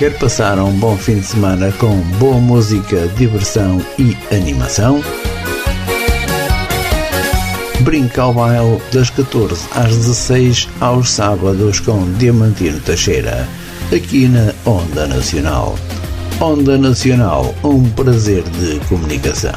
Quer passar um bom fim de semana com boa música, diversão e animação? Brinca ao baile das 14 às 16 aos sábados com Diamantino Teixeira, aqui na Onda Nacional. Onda Nacional, um prazer de comunicação.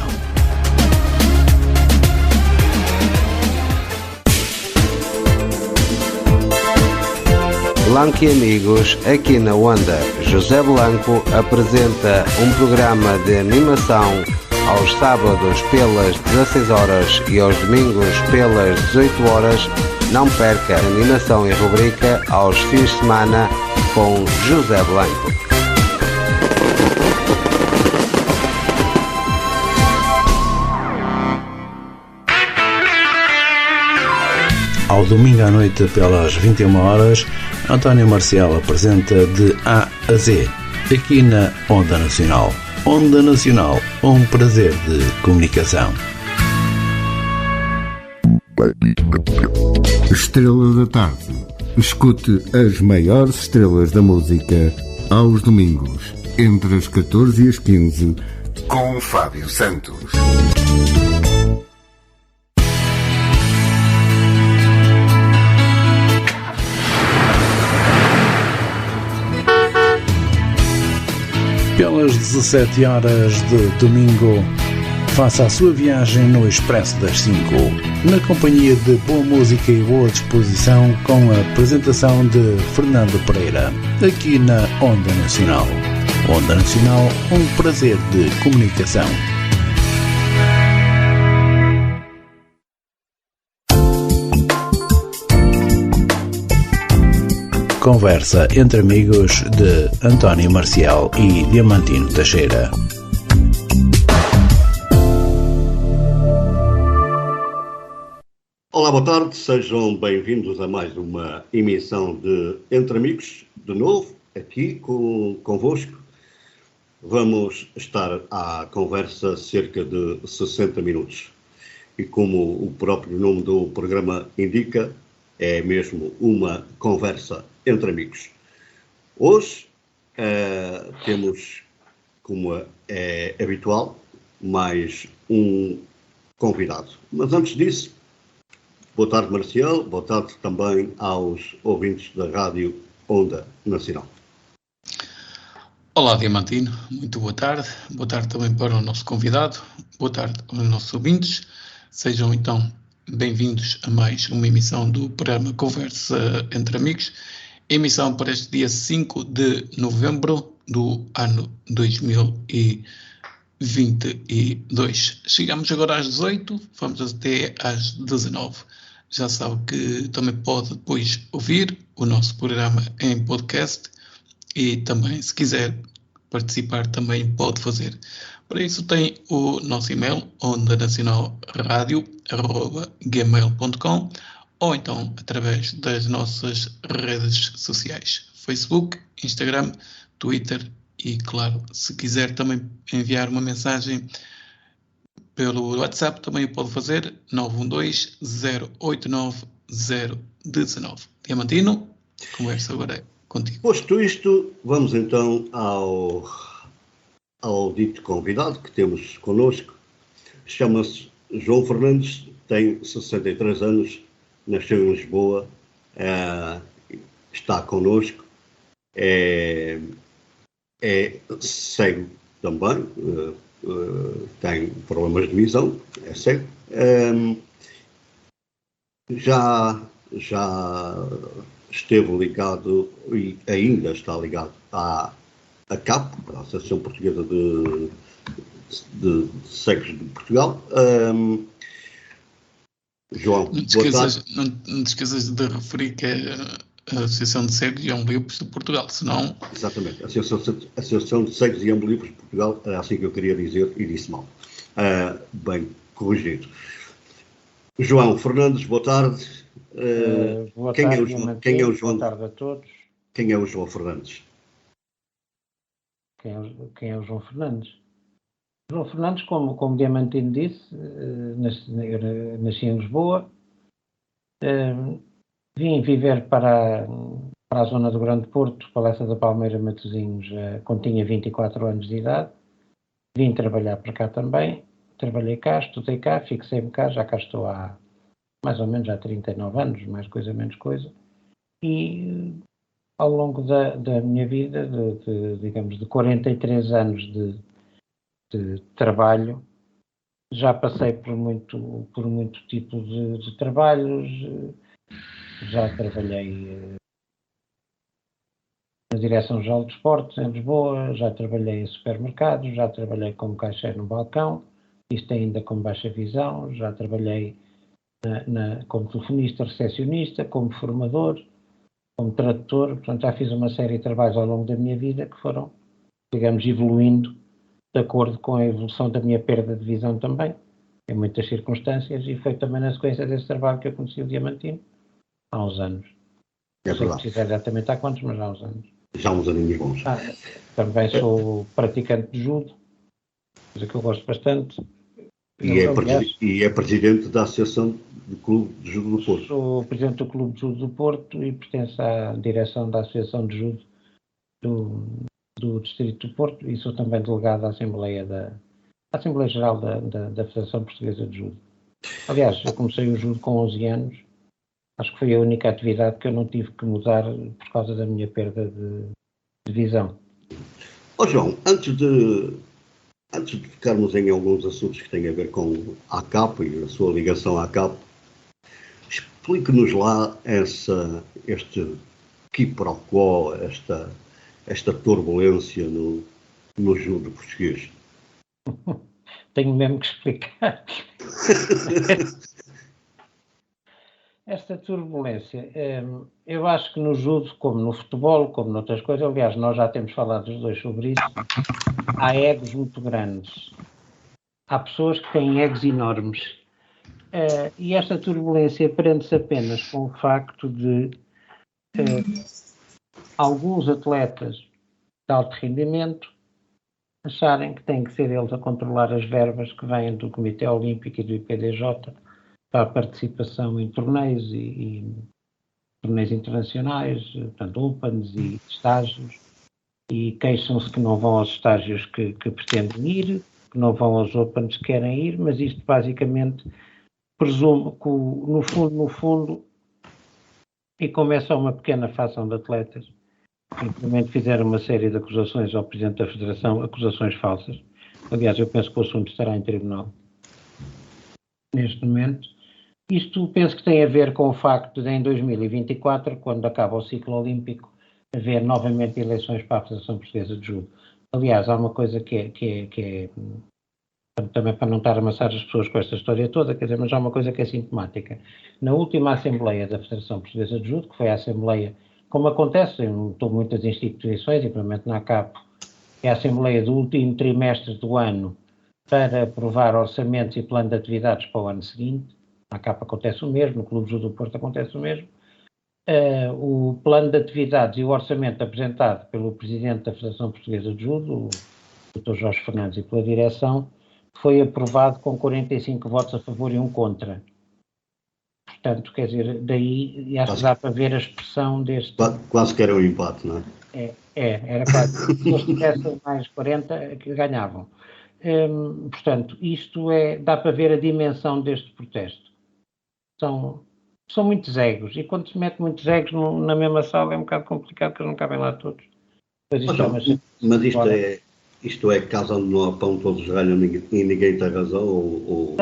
Blanco e amigos, aqui na Onda, José Blanco apresenta um programa de animação aos sábados pelas 16 horas e aos domingos pelas 18 horas. Não perca a animação e rubrica aos fins de semana com José Blanco. Ao domingo à noite pelas 21 horas, António Marcial apresenta de A a Z, aqui na Onda Nacional. Onda Nacional, um prazer de comunicação. Estrela da Tarde. Escute as maiores estrelas da música aos domingos, entre as 14 e as 15, com Fábio Santos. Pelas 17 horas de domingo, faça a sua viagem no Expresso das 5, na companhia de boa música e boa disposição, com a apresentação de Fernando Pereira, aqui na Onda Nacional. Onda Nacional, um prazer de comunicação. Conversa entre amigos de António Marcial e Diamantino Teixeira. Olá, boa tarde, sejam bem-vindos a mais uma emissão de Entre Amigos, de novo, aqui convosco. Vamos estar à conversa cerca de 60 minutos. E como o próprio nome do programa indica, é mesmo uma conversa entre amigos. Hoje temos, como é habitual, mais um convidado. Mas antes disso, boa tarde, Marcial, boa tarde também aos ouvintes da Rádio Onda Nacional. Olá, Diamantino, muito boa tarde. Boa tarde também para o nosso convidado. Boa tarde aos nossos ouvintes. Sejam então bem-vindos a mais uma emissão do programa Conversa entre Amigos. Emissão para este dia 5 de novembro do ano 2022. Chegamos agora às 18, vamos até às 19. Já sabe que também pode depois ouvir o nosso programa em podcast e também, se quiser participar, também pode fazer. Para isso tem o nosso e-mail, ondanacionalradio@gmail.com, ou então através das nossas redes sociais, Facebook, Instagram, Twitter e, claro, se quiser também enviar uma mensagem pelo WhatsApp, também o pode fazer, 912-089-019. Diamantino, conversa agora contigo. Posto isto, vamos então ao dito convidado que temos connosco. Chama-se João Fernandes, tem 63 anos, nasceu em Lisboa, está connosco, é cego também, tem problemas de visão, é cego. Já esteve ligado e ainda está ligado à ACAP, a Associação Portuguesa de Cegos de Portugal. João, não te esqueças de referir que a Associação de Cegos e Ambliopes de Portugal, senão... Exatamente, a Associação de Cegos e Ambliopes de Portugal, era assim que eu queria dizer e disse mal. Bem corrigido. João Fernandes, boa tarde. Boa Quem tarde, é o João? Quem é o João? Boa tarde a todos. Quem é o João Fernandes? Quem é o João Fernandes? João Fernandes, como Diamantino disse, nasci em Lisboa, vim viver para para a zona do Grande Porto, Palestra da Palmeira, Matosinhos, quando tinha 24 anos de idade. Vim trabalhar para cá também, trabalhei cá, estudei cá, fixei-me cá, já cá estou há mais ou menos há 39 anos, mais coisa, menos coisa. E ao longo da minha vida, digamos, de 43 anos de trabalho, já passei por muito tipo de trabalhos, já trabalhei na Direção-Geral de Desportos em Lisboa, já trabalhei em supermercados, já trabalhei como caixeiro no balcão, isto ainda com baixa visão, já trabalhei como telefonista, recepcionista, como formador, como tradutor, portanto já fiz uma série de trabalhos ao longo da minha vida que foram, digamos, evoluindo de acordo com a evolução da minha perda de visão também, em muitas circunstâncias, e foi também na sequência desse trabalho que eu conheci o Diamantino, há uns anos. Não sei se exatamente há quantos, mas há uns anos. Já há uns aninhos bons. Também sou praticante de judo, coisa que eu gosto bastante. E é presidente da Associação do Clube de Judo do Porto. Sou presidente do Clube de Judo do Porto e pertenço à direção da Associação de Judo do Distrito do Porto e sou também delegado da Assembleia Geral da Federação Portuguesa de Judo. Aliás, eu comecei o judo com 11 anos, acho que foi a única atividade que eu não tive que mudar por causa da minha perda de visão. João, antes de ficarmos em alguns assuntos que têm a ver com a ACAP e a sua ligação à ACAP, explique-nos lá este quiproquó, esta turbulência no judo português. Tenho mesmo que explicar. Esta turbulência, eu acho que no judo, como no futebol, como noutras coisas, aliás, nós já temos falado os dois sobre isso, há egos muito grandes. Há pessoas que têm egos enormes. E esta turbulência prende-se apenas com o facto de alguns atletas de alto rendimento acharem que têm que ser eles a controlar as verbas que vêm do Comitê Olímpico e do IPDJ para a participação em torneios e torneios internacionais, portanto, opens e estágios, e queixam-se que não vão aos estágios que pretendem ir, que não vão aos opens que querem ir, mas isto basicamente presume que, no fundo, e como é só uma pequena fação de atletas, simplesmente fizeram uma série de acusações ao Presidente da Federação, acusações falsas. Aliás, eu penso que o assunto estará em tribunal neste momento. Isto penso que tem a ver com o facto de, em 2024, quando acaba o ciclo olímpico, haver novamente eleições para a Federação Portuguesa de Judo. Aliás, há uma coisa que é também para não estar a amassar as pessoas com esta história toda, quer dizer, mas há uma coisa que é sintomática. Na última Assembleia da Federação Portuguesa de Judo, que foi a Assembleia, como acontece em muitas instituições, e provavelmente na ACAP, é a Assembleia do último trimestre do ano para aprovar orçamentos e plano de atividades para o ano seguinte. Na ACAP acontece o mesmo, no Clube de Judo do Porto acontece o mesmo. O plano de atividades e o orçamento apresentado pelo Presidente da Federação Portuguesa de Judo, o Dr. Jorge Fernandes, e pela direção, foi aprovado com 45 votos a favor e 1 contra. Portanto, quer dizer, daí acho que dá para ver a expressão deste... Quase que era um empate, não é? Era quase. Se eles tivessem mais 40, que ganhavam. Portanto, isto dá para ver a dimensão deste protesto. São muitos egos, e quando se mete muitos egos na mesma sala é um bocado complicado, porque eles não cabem lá todos. Mas isto é casa onde não há pão, todos ganham e ninguém tem razão? Ou...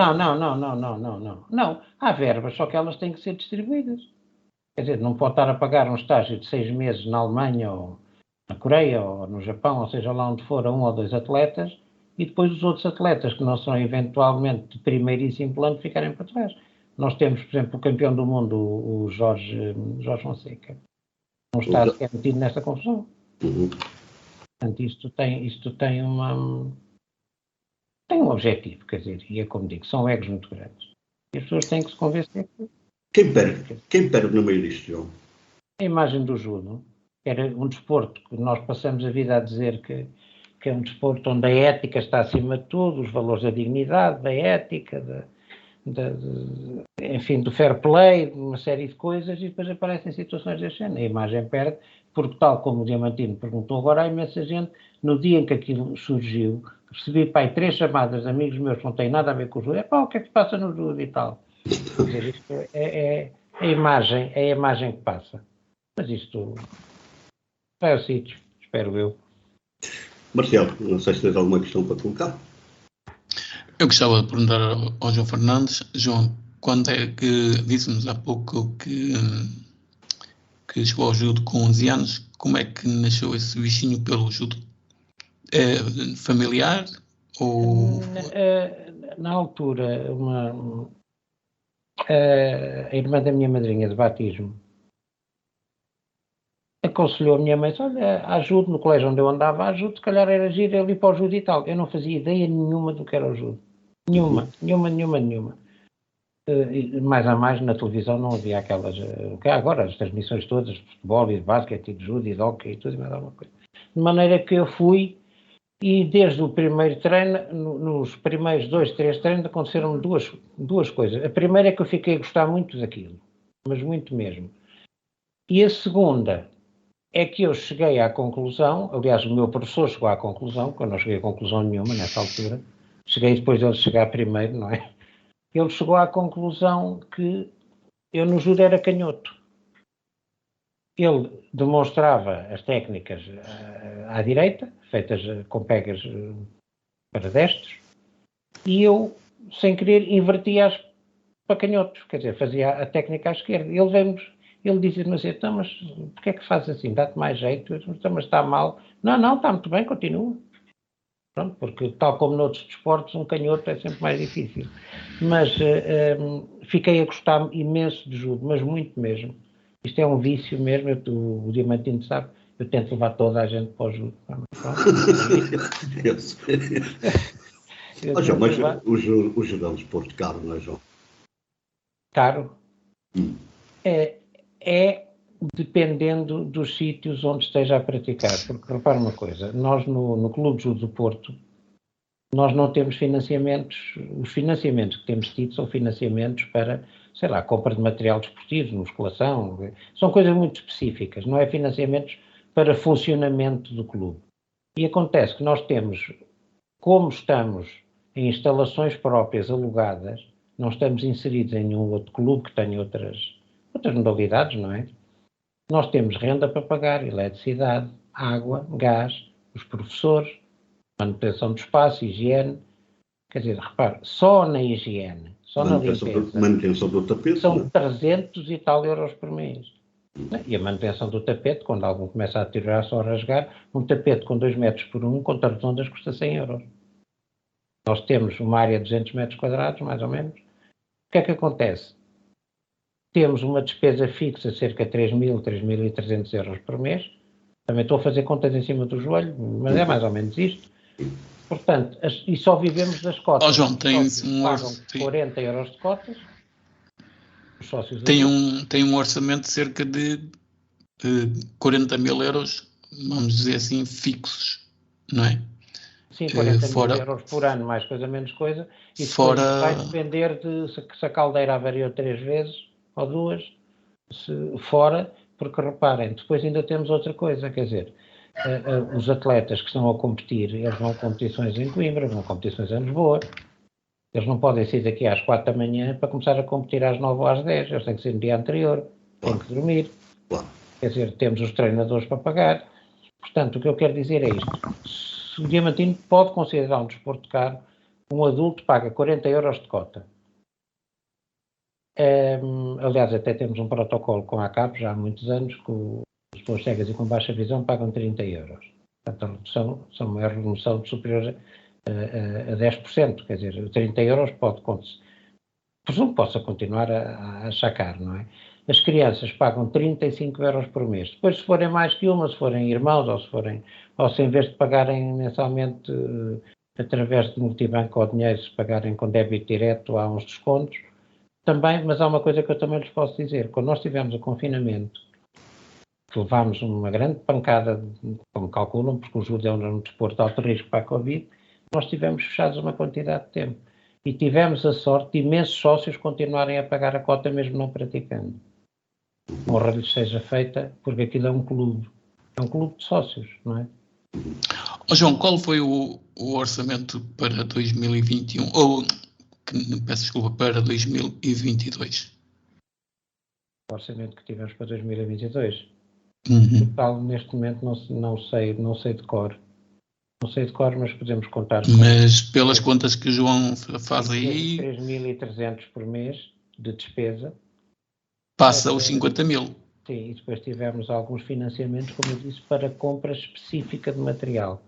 Não, há verbas, só que elas têm que ser distribuídas. Quer dizer, não pode estar a pagar um estágio de 6 meses na Alemanha, ou na Coreia, ou no Japão, ou seja lá onde for, a 1 ou 2 atletas, e depois os outros atletas que não são eventualmente de primeiríssimo plano ficarem para trás. Nós temos, por exemplo, o campeão do mundo, o Jorge Fonseca, não está sequer metido nesta confusão. Portanto, isto tem um objetivo, quer dizer, e é como digo, são egos muito grandes. E as pessoas têm que se convencer que... Quem perde no meio disto, João? A imagem do judo era um desporto que nós passamos a vida a dizer que é um desporto onde a ética está acima de tudo, os valores da dignidade, da ética, enfim, do fair play, de uma série de coisas, e depois aparecem situações deste género. A imagem perde, porque tal como o Diamantino perguntou agora, há imensa gente, no dia em que aquilo surgiu, recebi, pai, 3 chamadas de amigos meus que não têm nada a ver com o jogo, o que é que se passa no jogo e tal. Quer dizer, isto é a imagem que passa. Mas isto vai ao sítio, espero eu. Marcelo, não sei se tens alguma questão para colocar. Eu gostava de perguntar ao João Fernandes. João, quando é que disse-nos há pouco que chegou ao judo com 11 anos, como é que nasceu esse bichinho pelo judo? É familiar? Ou... Na altura, a irmã da minha madrinha de batismo aconselhou a minha mãe, olha, ajude no colégio onde eu andava, ajude, se calhar era giro ele ir para o judo e tal. Eu não fazia ideia nenhuma do que era o judo. Nenhuma. Mais a mais na televisão não havia aquelas, que há agora, as transmissões todas de futebol e de basquete e de judo e de hockey e tudo e mais alguma coisa. De maneira que eu fui e desde o primeiro treino, nos primeiros 2, 3 treinos aconteceram duas coisas. A primeira é que eu fiquei a gostar muito daquilo, mas muito mesmo. E a segunda é que eu cheguei à conclusão, aliás o meu professor chegou à conclusão, porque eu não cheguei a conclusão nenhuma nessa altura, cheguei depois dele chegar primeiro, não é? Ele chegou à conclusão que eu no judo era canhoto. Ele demonstrava as técnicas à direita, feitas com pegas para destros, e eu, sem querer, invertia-as para canhotos, quer dizer, fazia a técnica à esquerda. Ele dizia-me assim, então, mas porquê é que fazes assim? Dá-te mais jeito? Então, mas está mal. Não, está muito bem, continua. Pronto, porque tal como noutros desportos, um canhoto é sempre mais difícil. Mas fiquei a gostar imenso de judo, mas muito mesmo. Isto é um vício mesmo, o Diamantino sabe, eu tento levar toda a gente para o judo. João, mas o judo é um desporto caro, não é, João? Caro? É dependendo dos sítios onde esteja a praticar. Porque, repara uma coisa, nós no Clube de Judo do Porto, nós não temos financiamentos, os financiamentos que temos tido são financiamentos para, sei lá, compra de material desportivo, musculação, são coisas muito específicas, não é financiamentos para funcionamento do clube. E acontece que nós temos, como estamos em instalações próprias alugadas, não estamos inseridos em nenhum outro clube que tenha outras modalidades, não é? Nós temos renda para pagar, eletricidade, água, gás, os professores, manutenção do espaço, higiene. Quer dizer, repare, só na higiene, só na limpeza, manutenção do tapete, são 300 e tal euros por mês. E a manutenção do tapete, quando algum começa a deteriorar-se ou a rasgar, um tapete com 2 metros por 1, conta redondas, custa 100 euros. Nós temos uma área de 200 metros quadrados, mais ou menos. O que é que acontece? Temos uma despesa fixa de cerca de 3.300 euros por mês. Também estou a fazer contas em cima do joelho, mas é mais ou menos isto. Portanto, e só vivemos das cotas. João, tem pagam 40 euros de cotas. Os sócios tem um orçamento de cerca de 40 mil euros, vamos dizer assim, fixos, não é? Sim, 40 mil euros por ano, mais coisa, menos coisa. E depois vai depender de se a caldeira avariou 3 vezes ou 2, fora, porque reparem, depois ainda temos outra coisa, quer dizer, os atletas que estão a competir, eles vão a competições em Coimbra, vão a competições em Lisboa, eles não podem sair daqui às 4 da manhã para começar a competir às 9 ou às 10, eles têm que sair no dia anterior, têm que dormir, quer dizer, temos os treinadores para pagar. Portanto, o que eu quero dizer é isto, se o Diamantino pode considerar um desporto caro, um adulto paga 40 euros de cota. Aliás, até temos um protocolo com a ACAP já há muitos anos, que as pessoas cegas e com baixa visão pagam 30 euros. Portanto, a redução são uma redução superior a 10%, quer dizer, 30 euros presumo que possa continuar a achacar, não é? As crianças pagam 35 euros por mês. Depois, se forem mais que uma, se forem irmãos, ou se em vez de pagarem mensalmente através de multibanco ou dinheiro, se pagarem com débito direto, há uns descontos. Também, mas há uma coisa que eu também lhes posso dizer. Quando nós tivemos o confinamento, que levámos uma grande pancada, como calculam, porque o judo é um desporto de alto risco para a Covid, nós tivemos fechados uma quantidade de tempo. E tivemos a sorte de imensos sócios continuarem a pagar a cota mesmo não praticando. Honra lhes seja feita, porque aquilo é um clube de sócios, não é? João, qual foi o orçamento para 2021, peço desculpa, para 2022? O orçamento que tivemos para 2022. Uhum. Neste momento não sei de cor. Não sei de cor, mas podemos contar. Mas pelas contas que o João faz aí... 3.300 por mês de despesa. Passa os 50 mil. Sim, e depois tivemos alguns financiamentos, como eu disse, para compra específica de material.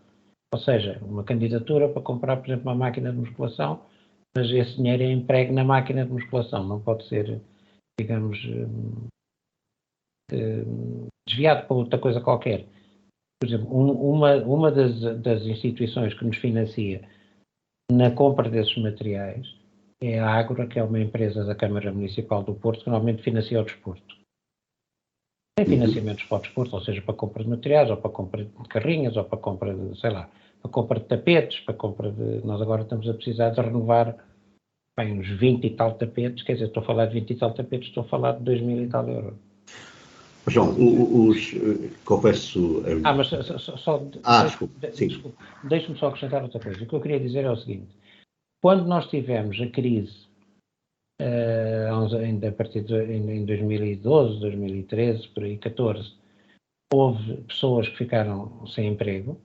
Ou seja, uma candidatura para comprar, por exemplo, uma máquina de musculação, mas esse dinheiro é empregue na máquina de musculação, não pode ser, digamos, desviado para outra coisa qualquer. Por exemplo, uma das instituições que nos financia na compra desses materiais é a Ágora, que é uma empresa da Câmara Municipal do Porto, que normalmente financia o desporto. Tem financiamentos para o desporto, ou seja, para compra de materiais, ou para compra de carrinhas, ou para compra de, sei lá, para compra de tapetes, para compra de... Nós agora estamos a precisar de renovar uns 20 e tal tapetes, quer dizer, estou a falar de 20 e tal tapetes, estou a falar de 2.000 e tal euros. João, confesso... mas só... desculpa. Deixe-me só acrescentar outra coisa. O que eu queria dizer é o seguinte. Quando nós tivemos a crise, ainda a partir de em 2012, 2013, por aí, 14, houve pessoas que ficaram sem emprego,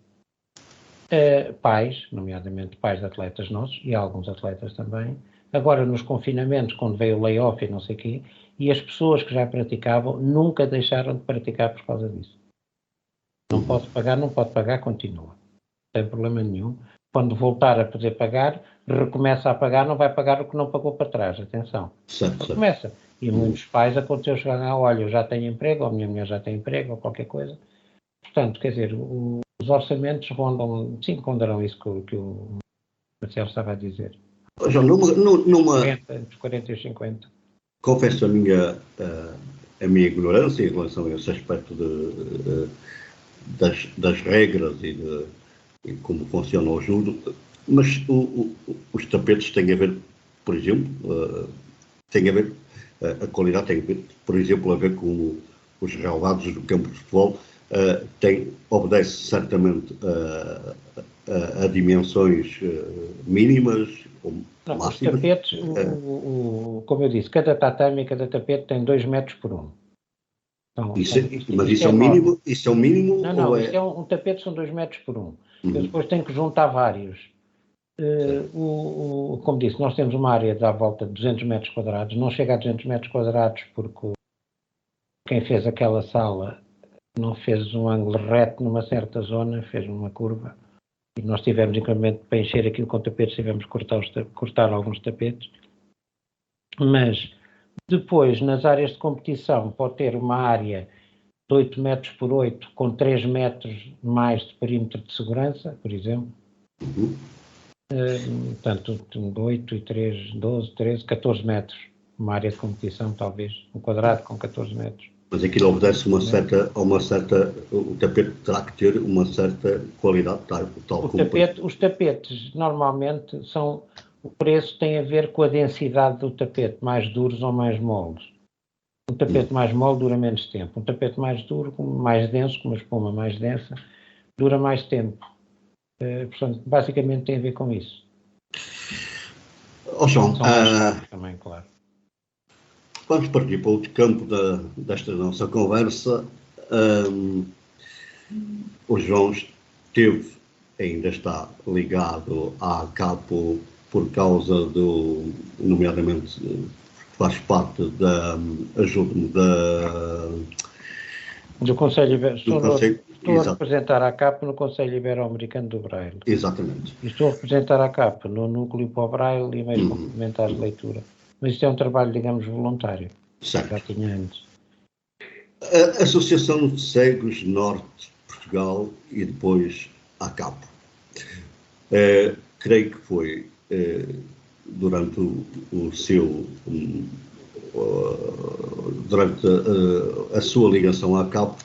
pais, nomeadamente pais de atletas nossos, e alguns atletas também, agora nos confinamentos, quando veio o layoff e não sei o quê, e as pessoas que já praticavam nunca deixaram de praticar por causa disso. Não pode pagar, continua. Não tem problema nenhum. Quando voltar a poder pagar, recomeça a pagar, não vai pagar o que não pagou para trás, atenção. Certo. Começa. E muitos pais aconteceu chegar, olha, eu já tenho emprego, ou a minha mulher já tem emprego, ou qualquer coisa. Portanto, quer dizer, os orçamentos rondarão isso que o Marcelo estava a dizer. João, Entre 40 e 50. Confesso a minha ignorância em relação a esse aspecto das regras e como funciona o juro, mas os tapetes têm a ver, por exemplo, a qualidade tem a ver, por exemplo, a ver com os relevados do campo de futebol, obedece certamente a dimensões mínimas ou máximas. Os tapetes, como eu disse, cada tatame e cada tapete tem 2 metros por 1. Então, mas isso é o mínimo? Não, isto é um tapete, são 2 metros por 1. Eu depois tenho que juntar vários. Como disse, nós temos uma área de à volta de 200 metros quadrados, não chega a 200 metros quadrados porque quem fez aquela sala não fez um ângulo reto numa certa zona, fez uma curva, e nós tivemos, inclusive, para encher aquilo com tapetes, tivemos que cortar alguns tapetes, mas depois, nas áreas de competição, pode ter uma área de 8 metros por 8, com 3 metros mais de perímetro de segurança, por exemplo. Portanto, 8 e 3, 12, 13, 14 metros. Uma área de competição, talvez. Um quadrado com 14 metros. Mas aquilo obedece o tapete terá que ter uma certa qualidade, tal como... Os tapetes, normalmente, o preço tem a ver com a densidade do tapete, mais duros ou mais moles. Um tapete mais mole dura menos tempo. Um tapete mais duro, mais denso, com uma espuma mais densa, dura mais tempo. Portanto, basicamente tem a ver com isso. João, também, claro. Vamos partir para outro campo desta nossa conversa. O João ainda está ligado à CAPO por causa nomeadamente, faz parte do Conselho Ibero-Americano. Estou a representar a CAP no Conselho Ibero-Americano do Braille. Exatamente. E estou a representar a CAP no Núcleo para o Braille e meios complementares de leitura. Mas isto é um trabalho, digamos, voluntário. Certo. Já tinha antes. A Associação de Cegos Norte de Portugal e depois a CAP. Creio que foi durante durante a sua ligação à CAP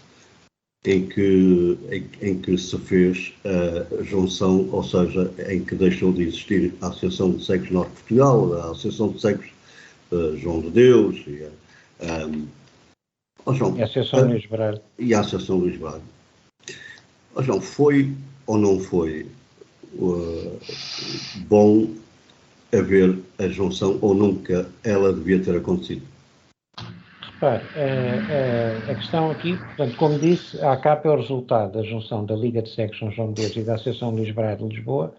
em que se fez a junção, ou seja, em que deixou de existir a Associação de Cegos Norte de Portugal, a Associação de Cegos João de Deus João, e a Associação Luís Braille. E a Associação Luís Braille. João, foi ou não foi bom haver a junção, ou nunca ela devia ter acontecido? Repare, a questão aqui, portanto, como disse, a ACAP é o resultado da junção da Liga de Cegos São João de Deus e da Associação Luís Braille de Lisboa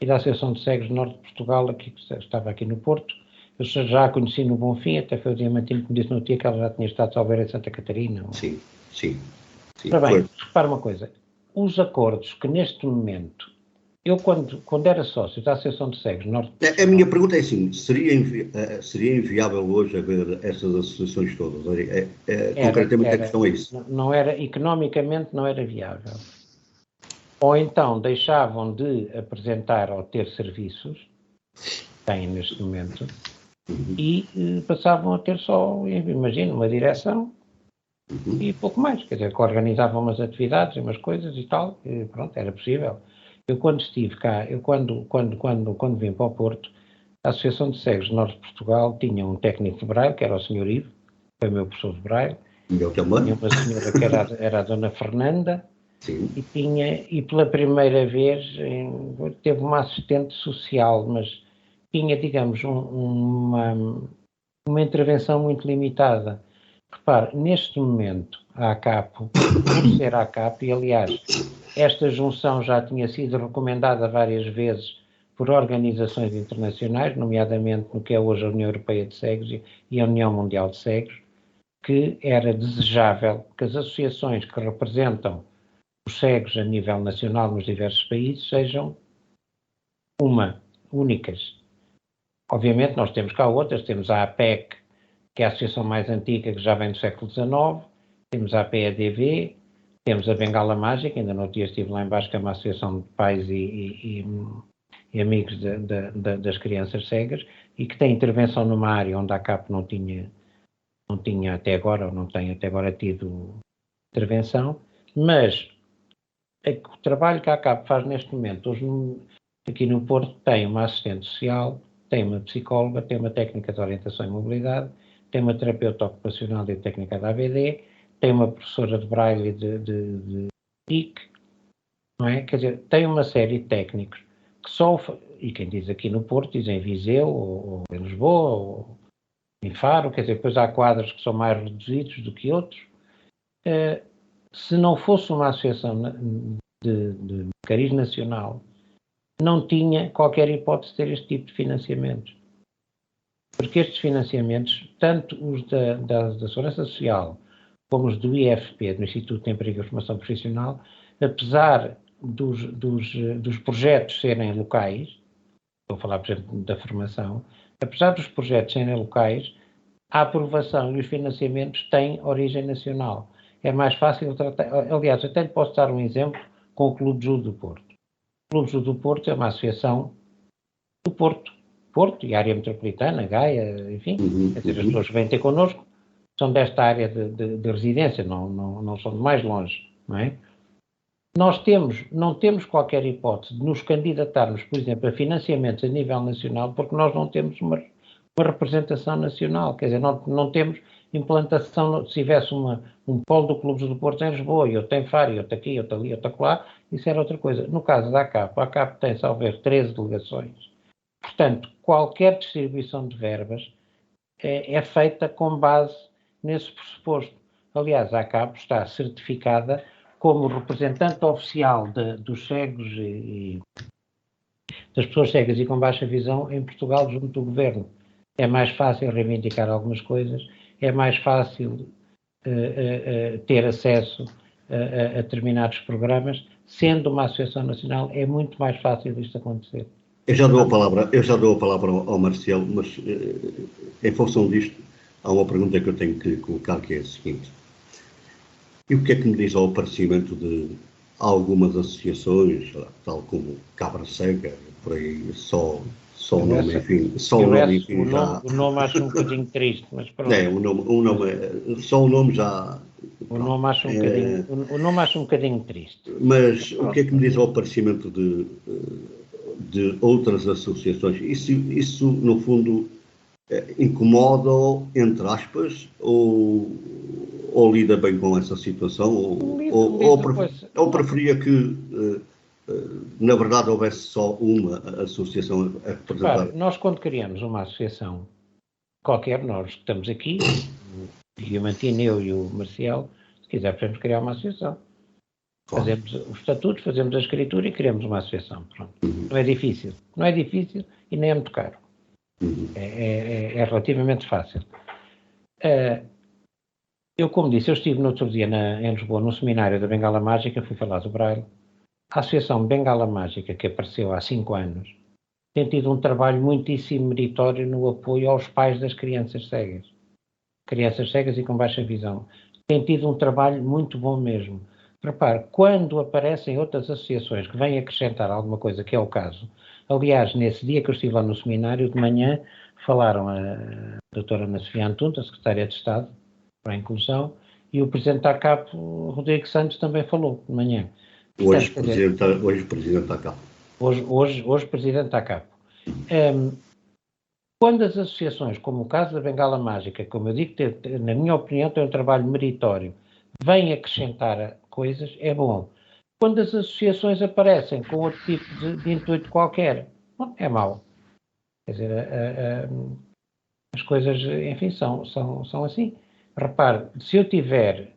e da Associação de Cegos do Norte de Portugal, aqui, que estava aqui no Porto. Eu já a conheci no Bonfim, até foi o Diamantino que me disse no dia que ela já tinha estado salveira em Santa Catarina. Sim. Ora bem, repare uma coisa. Os acordos que neste momento, eu quando era sócio da Associação de Cegos Norte de Portugal... A minha pergunta é assim, seria inviável hoje haver essas associações todas? Concretamente a questão é isso. Não era, economicamente não era viável. Ou então deixavam de apresentar ou ter serviços, têm neste momento, e passavam a ter só, imagino, uma direção e pouco mais. Quer dizer, que organizavam umas atividades, umas coisas e tal, e pronto, era possível. Eu quando estive cá, quando vim para o Porto, a Associação de Cegos do Norte de Portugal tinha um técnico de Braille, que era o Sr. Ivo, que foi meu professor de Braille. Eu também. Tinha uma senhora que era a Dona Fernanda. Sim. E pela primeira vez teve uma assistente social, mas tinha, digamos, uma intervenção muito limitada. Repare, neste momento, a ACAP, por ser a ACAP, e aliás, esta junção já tinha sido recomendada várias vezes por organizações internacionais, nomeadamente no que é hoje a União Europeia de Cegos e a União Mundial de Cegos, que era desejável que as associações que representam os cegos a nível nacional nos diversos países sejam únicas. Obviamente nós temos cá outras, temos a APEC, que é a associação mais antiga, que já vem do século XIX, temos a APEDV, temos a Bengala Mágica, ainda no outro dia estive lá embaixo, que é uma associação de pais e amigos das crianças cegas, e que tem intervenção numa área onde a ACAP não tinha até agora, ou não tem até agora tido intervenção, mas o trabalho que a ACAP faz neste momento, hoje aqui no Porto, tem uma assistente social, tem uma psicóloga, tem uma técnica de orientação e mobilidade, tem uma terapeuta ocupacional e técnica da ABD, tem uma professora de Braille de TIC, não é? Quer dizer, tem uma série de técnicos que só, e quem diz aqui no Porto, diz em Viseu, ou em Lisboa, ou em Faro, quer dizer, depois há quadros que são mais reduzidos do que outros. Se não fosse uma associação de cariz nacional, não tinha qualquer hipótese de ter este tipo de financiamentos. Porque estes financiamentos, tanto os da Segurança Social, como os do IFP, do Instituto de Emprego e Formação Profissional, apesar dos projetos serem locais, estou a falar, por exemplo, da formação, apesar dos projetos serem locais, a aprovação e os financiamentos têm origem nacional. É mais fácil tratar. Aliás, até lhe posso dar um exemplo com o Clube de Judo do Porto. O Clube de Judo do Porto é uma associação do Porto e área metropolitana, Gaia, enfim, quer dizer, as pessoas que vêm ter connosco são desta área de residência, não são de mais longe, não é? Nós não temos qualquer hipótese de nos candidatarmos, por exemplo, a financiamentos a nível nacional, porque nós não temos uma representação nacional, quer dizer, não temos implantação. Se tivesse um polo do Clube do Porto em Lisboa, e outro em Faro, e outro aqui, e outro ali, e outro lá, isso era outra coisa. No caso da ACAP, a ACAP tem, salvo erro, 13 delegações. Portanto, qualquer distribuição de verbas é feita com base nesse pressuposto. Aliás, a ACAP está certificada como representante oficial dos cegos e das pessoas cegas e com baixa visão em Portugal junto do Governo. É mais fácil reivindicar algumas coisas, é mais fácil ter acesso a determinados programas. Sendo uma associação nacional, é muito mais fácil isto acontecer. Eu já dou a palavra ao Marcelo, mas em função disto, há uma pergunta que eu tenho que colocar, que é a seguinte. E o que é que me diz ao aparecimento de algumas associações, tal como Cabra Cega, por aí só Só o nome, enfim, já... O nome acho um bocadinho triste, mas pronto. Só o nome já... O nome acho um bocadinho triste. Mas o que é que me diz ao aparecimento de outras associações? Isso no fundo, incomoda, entre aspas, ou lida bem com essa situação? Ou preferia que, na verdade, houvesse só uma associação a representar? Nós, quando criamos uma associação, qualquer nós que estamos aqui, o Diamantino, eu e o Marcial, se quiser podemos criar uma associação. Claro. Fazemos os estatutos, fazemos a escritura e criamos uma associação. Pronto. Não é difícil e nem é muito caro. É relativamente fácil. Eu, como disse, eu estive no outro dia em Lisboa, num seminário da Bengala Mágica, fui falar do Braille. A Associação Bengala Mágica, que apareceu há 5 anos, tem tido um trabalho muitíssimo meritório no apoio aos pais das crianças cegas e com baixa visão. Tem tido um trabalho muito bom mesmo. Repare, quando aparecem outras associações que vêm acrescentar alguma coisa, que é o caso, aliás, nesse dia que eu estive lá no seminário, de manhã, falaram a doutora Ana Sofia Antunes, a secretária de Estado para a Inclusão, e o presidente da ACAP, Rodrigo Santos, também falou de manhã. Hoje o presidente da ACAP. Hoje presidente da ACAP. Quando as associações, como o caso da Bengala Mágica, como eu digo, na minha opinião, tem um trabalho meritório, vêm acrescentar coisas, é bom. Quando as associações aparecem com outro tipo de intuito qualquer, é mau. Quer dizer, as coisas, enfim, são assim. Repare, se eu tiver,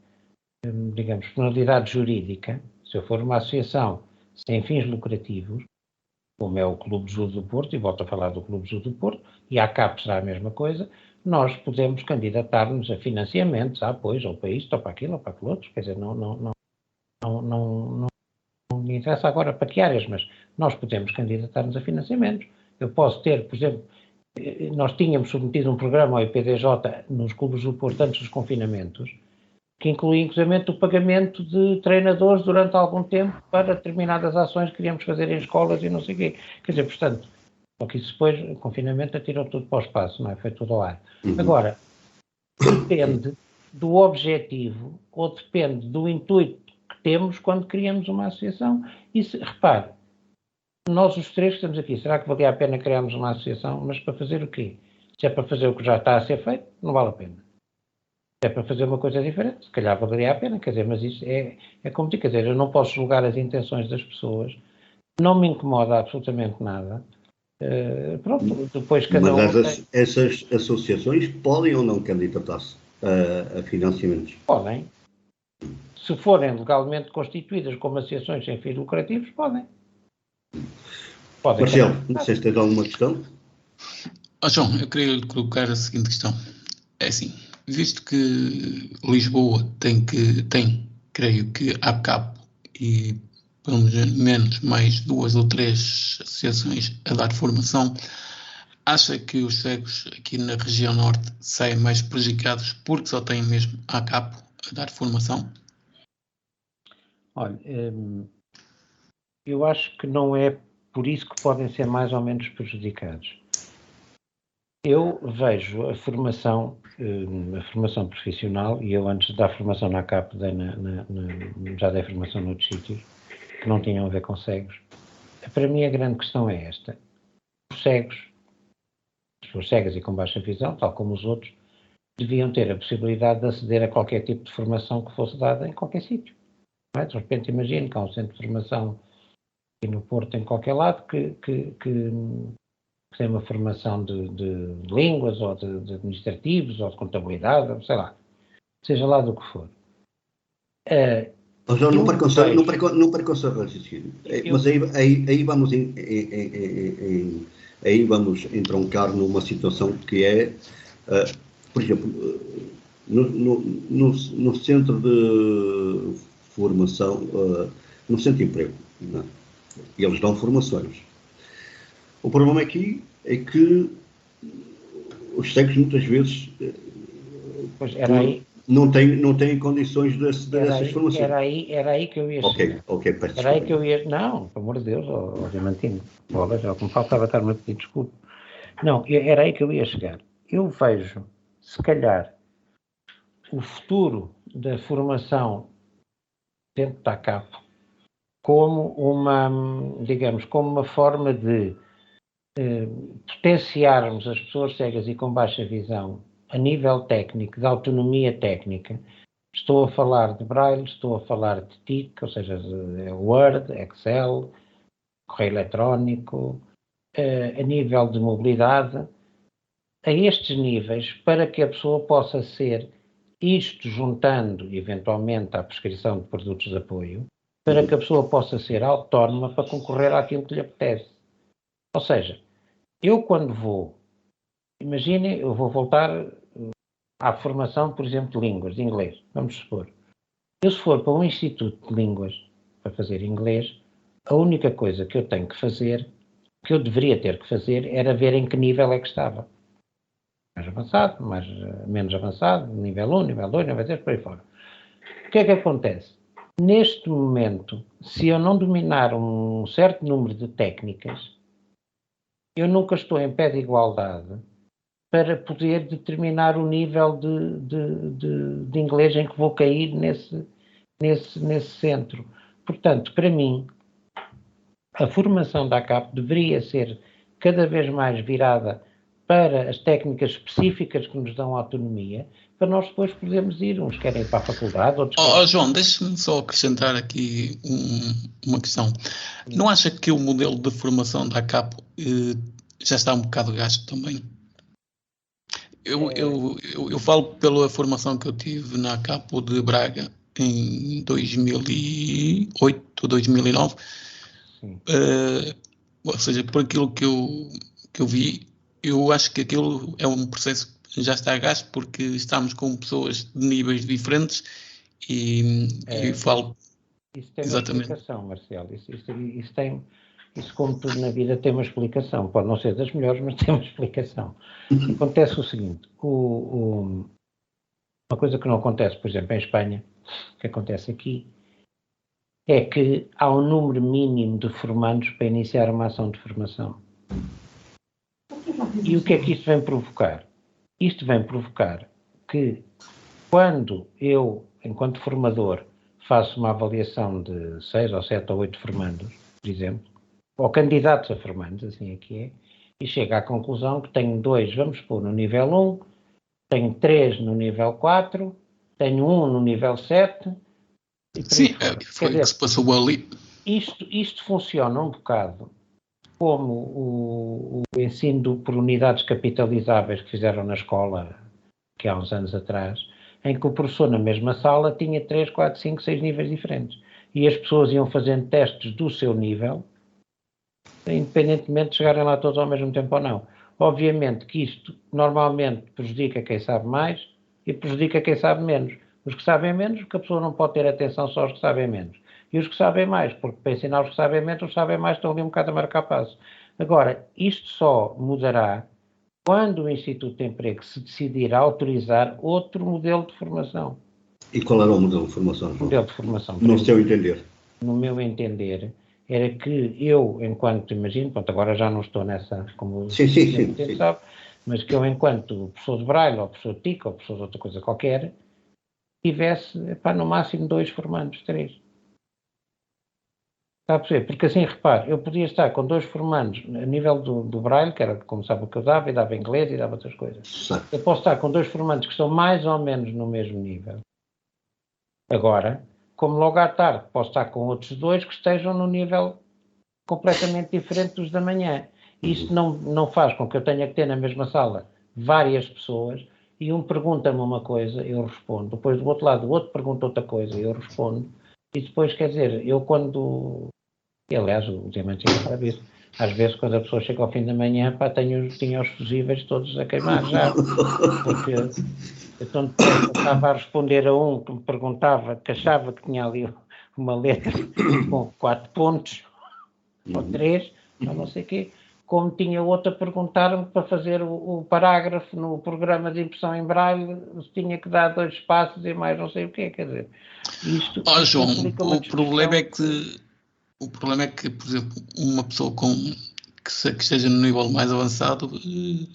digamos, penalidade jurídica, se eu for uma associação sem fins lucrativos, como é o Clube de Judo do Porto, e volto a falar do Clube de Judo do Porto, e a ACAP será a mesma coisa, nós podemos candidatar-nos a financiamentos, a apoios, ou para isto, ou para aquilo, ou para aquilo outro, quer dizer, não me interessa agora para que áreas, mas nós podemos candidatar-nos a financiamentos. Eu posso ter, por exemplo, nós tínhamos submetido um programa ao IPDJ nos clubes do Porto antes dos confinamentos, que incluía inclusive o pagamento de treinadores durante algum tempo para determinadas ações que queríamos fazer em escolas e não sei o quê. Quer dizer, portanto, só que isso depois, o confinamento atirou tudo para o espaço, não é? Foi tudo ao ar. Agora, depende do objetivo ou depende do intuito que temos quando criamos uma associação. E repare, nós os três que estamos aqui, será que valia a pena criarmos uma associação? Mas para fazer o quê? Se é para fazer o que já está a ser feito, não vale a pena. Se é para fazer uma coisa diferente, se calhar valeria a pena, quer dizer, mas isso é como digo, quer dizer, eu não posso julgar as intenções das pessoas, não me incomoda absolutamente nada. Pronto, depois cada Mas essas associações podem ou não candidatar-se a financiamentos? Podem. Se forem legalmente constituídas como associações sem fins lucrativos, podem. Marcelo, não sei se tens alguma questão? João, eu queria lhe colocar a seguinte questão. É assim, visto que Lisboa tem, creio que a ACAP e pelo menos mais 2 ou 3 associações a dar formação, acha que os cegos aqui na região norte saem mais prejudicados porque só têm mesmo a ACAP a dar formação? Olha, eu acho que não é por isso que podem ser mais ou menos prejudicados. Eu vejo a formação profissional, e eu antes de dar formação na ACAP já dei formação noutros sítios que não tinham a ver com cegos. Para mim a grande questão é esta. Os cegos, as pessoas cegas e com baixa visão, tal como os outros, deviam ter a possibilidade de aceder a qualquer tipo de formação que fosse dada em qualquer sítio. Não é? De repente imagino que há um centro de formação aqui no Porto, em qualquer lado, que tem uma formação de línguas, ou de administrativos, ou de contabilidade, ou sei lá, seja lá do que for. Não preconceito o raciocínio. Mas aí vamos entroncar numa situação que é, por exemplo, no centro de formação, no centro de emprego, não é? E eles dão formações. O problema aqui é que os cegos muitas vezes, não tem condições dessas formações. Era aí que eu ia chegar. Ok, peço Era aí que eu ia... Não, pelo amor de Deus, Diamantino. Já como faltava estar-me a pedir desculpa. Não, era aí que eu ia chegar. Eu vejo, se calhar, o futuro da formação dentro da ACAP como uma forma de potenciarmos as pessoas cegas e com baixa visão a nível técnico, de autonomia técnica. Estou a falar de Braille, estou a falar de TIC, ou seja, Word, Excel, correio eletrónico, a nível de mobilidade, a estes níveis, para que a pessoa possa ser, isto juntando eventualmente à prescrição de produtos de apoio, para que a pessoa possa ser autónoma para concorrer àquilo que lhe apetece. Ou seja, eu quando vou, imagine, eu vou voltar à formação, por exemplo, de línguas, de inglês, vamos supor. Eu se for para um instituto de línguas, para fazer inglês, a única coisa que eu tenho que fazer, que eu deveria ter que fazer, era ver em que nível é que estava. Mais avançado, menos avançado, nível 1, nível 2, nível 3, por aí fora. O que é que acontece? Neste momento, se eu não dominar um certo número de técnicas, eu nunca estou em pé de igualdade para poder determinar o nível de inglês em que vou cair nesse centro. Portanto, para mim, a formação da ACAP deveria ser cada vez mais virada para as técnicas específicas que nos dão autonomia, para nós depois podermos ir. Uns querem ir para a faculdade, outros querem... João, deixa-me só acrescentar aqui uma questão. Não acha que o modelo de formação da ACAP já está um bocado gasto também? Eu falo pela formação que eu tive na ACAP de Braga em 2008 ou 2009. Ou seja, por aquilo que eu vi, eu acho que aquilo é um processo que já está a gasto, porque estamos com pessoas de níveis diferentes e falo... Isso tem uma explicação, Marcelo. Isso, como tudo na vida, tem uma explicação. Pode não ser das melhores, mas tem uma explicação. Acontece o seguinte, uma coisa que não acontece, por exemplo, em Espanha, que acontece aqui, é que há um número mínimo de formandos para iniciar uma ação de formação. E o que é que isto vem provocar? Isto vem provocar que, quando eu, enquanto formador, faço uma avaliação de 6 ou 7 ou 8 formandos, por exemplo, ou candidatos a formandos, assim aqui é, e chego à conclusão que tenho 2, vamos pôr, no nível 1, tenho 3 no nível 4, tenho 1 no nível 7... Sim, foi o que se passou ali. Isto funciona um bocado como o ensino por unidades capitalizáveis que fizeram na escola, que há uns anos atrás, em que o professor na mesma sala tinha 3, 4, 5, 6 níveis diferentes. E as pessoas iam fazendo testes do seu nível, independentemente de chegarem lá todos ao mesmo tempo ou não. Obviamente que isto normalmente prejudica quem sabe mais e prejudica quem sabe menos. Os que sabem menos, porque a pessoa não pode ter atenção só aos que sabem menos. E os que sabem mais, porque para ensinar os que sabem menos, os que sabem mais estão ali um bocado a marcar passo. Agora, isto só mudará quando o Instituto de Emprego se decidir a autorizar outro modelo de formação. E qual era o modelo de formação? Modelo de formação. No seu entender? No meu entender, era que eu, enquanto, imagino, pronto, agora já não estou nessa, como sim. sabe, mas que eu, enquanto professor de Braille, ou professor de TIC, ou professor de outra coisa qualquer, tivesse, no máximo 2 formandos, 3. Está a perceber? Porque assim, repare, eu podia estar com 2 formandos a nível do Braille, que era, como sabe, o que eu dava, e dava inglês, e dava outras coisas. Sim. Eu posso estar com 2 formandos que estão mais ou menos no mesmo nível. Agora, como logo à tarde, posso estar com outros 2 que estejam no nível completamente diferente dos da manhã. Isto não faz com que eu tenha que ter na mesma sala várias pessoas, e um pergunta-me uma coisa, eu respondo. Depois, do outro lado, o outro pergunta outra coisa, eu respondo. E depois, quer dizer, eu quando... E, aliás, o Diamantino sabe isso. Às vezes, quando a pessoa chega ao fim da manhã, tinha os fusíveis todos a queimar já. Porque então depois eu estava a responder a um que me perguntava, que achava que tinha ali uma letra com 4 pontos, ou 3, ou não sei o quê. como tinha outra a perguntar-me para fazer o parágrafo no programa de impressão em braille, se tinha que dar 2 espaços e mais não sei o quê, quer dizer. Isto João, o problema é que, por exemplo, uma pessoa que esteja no nível mais avançado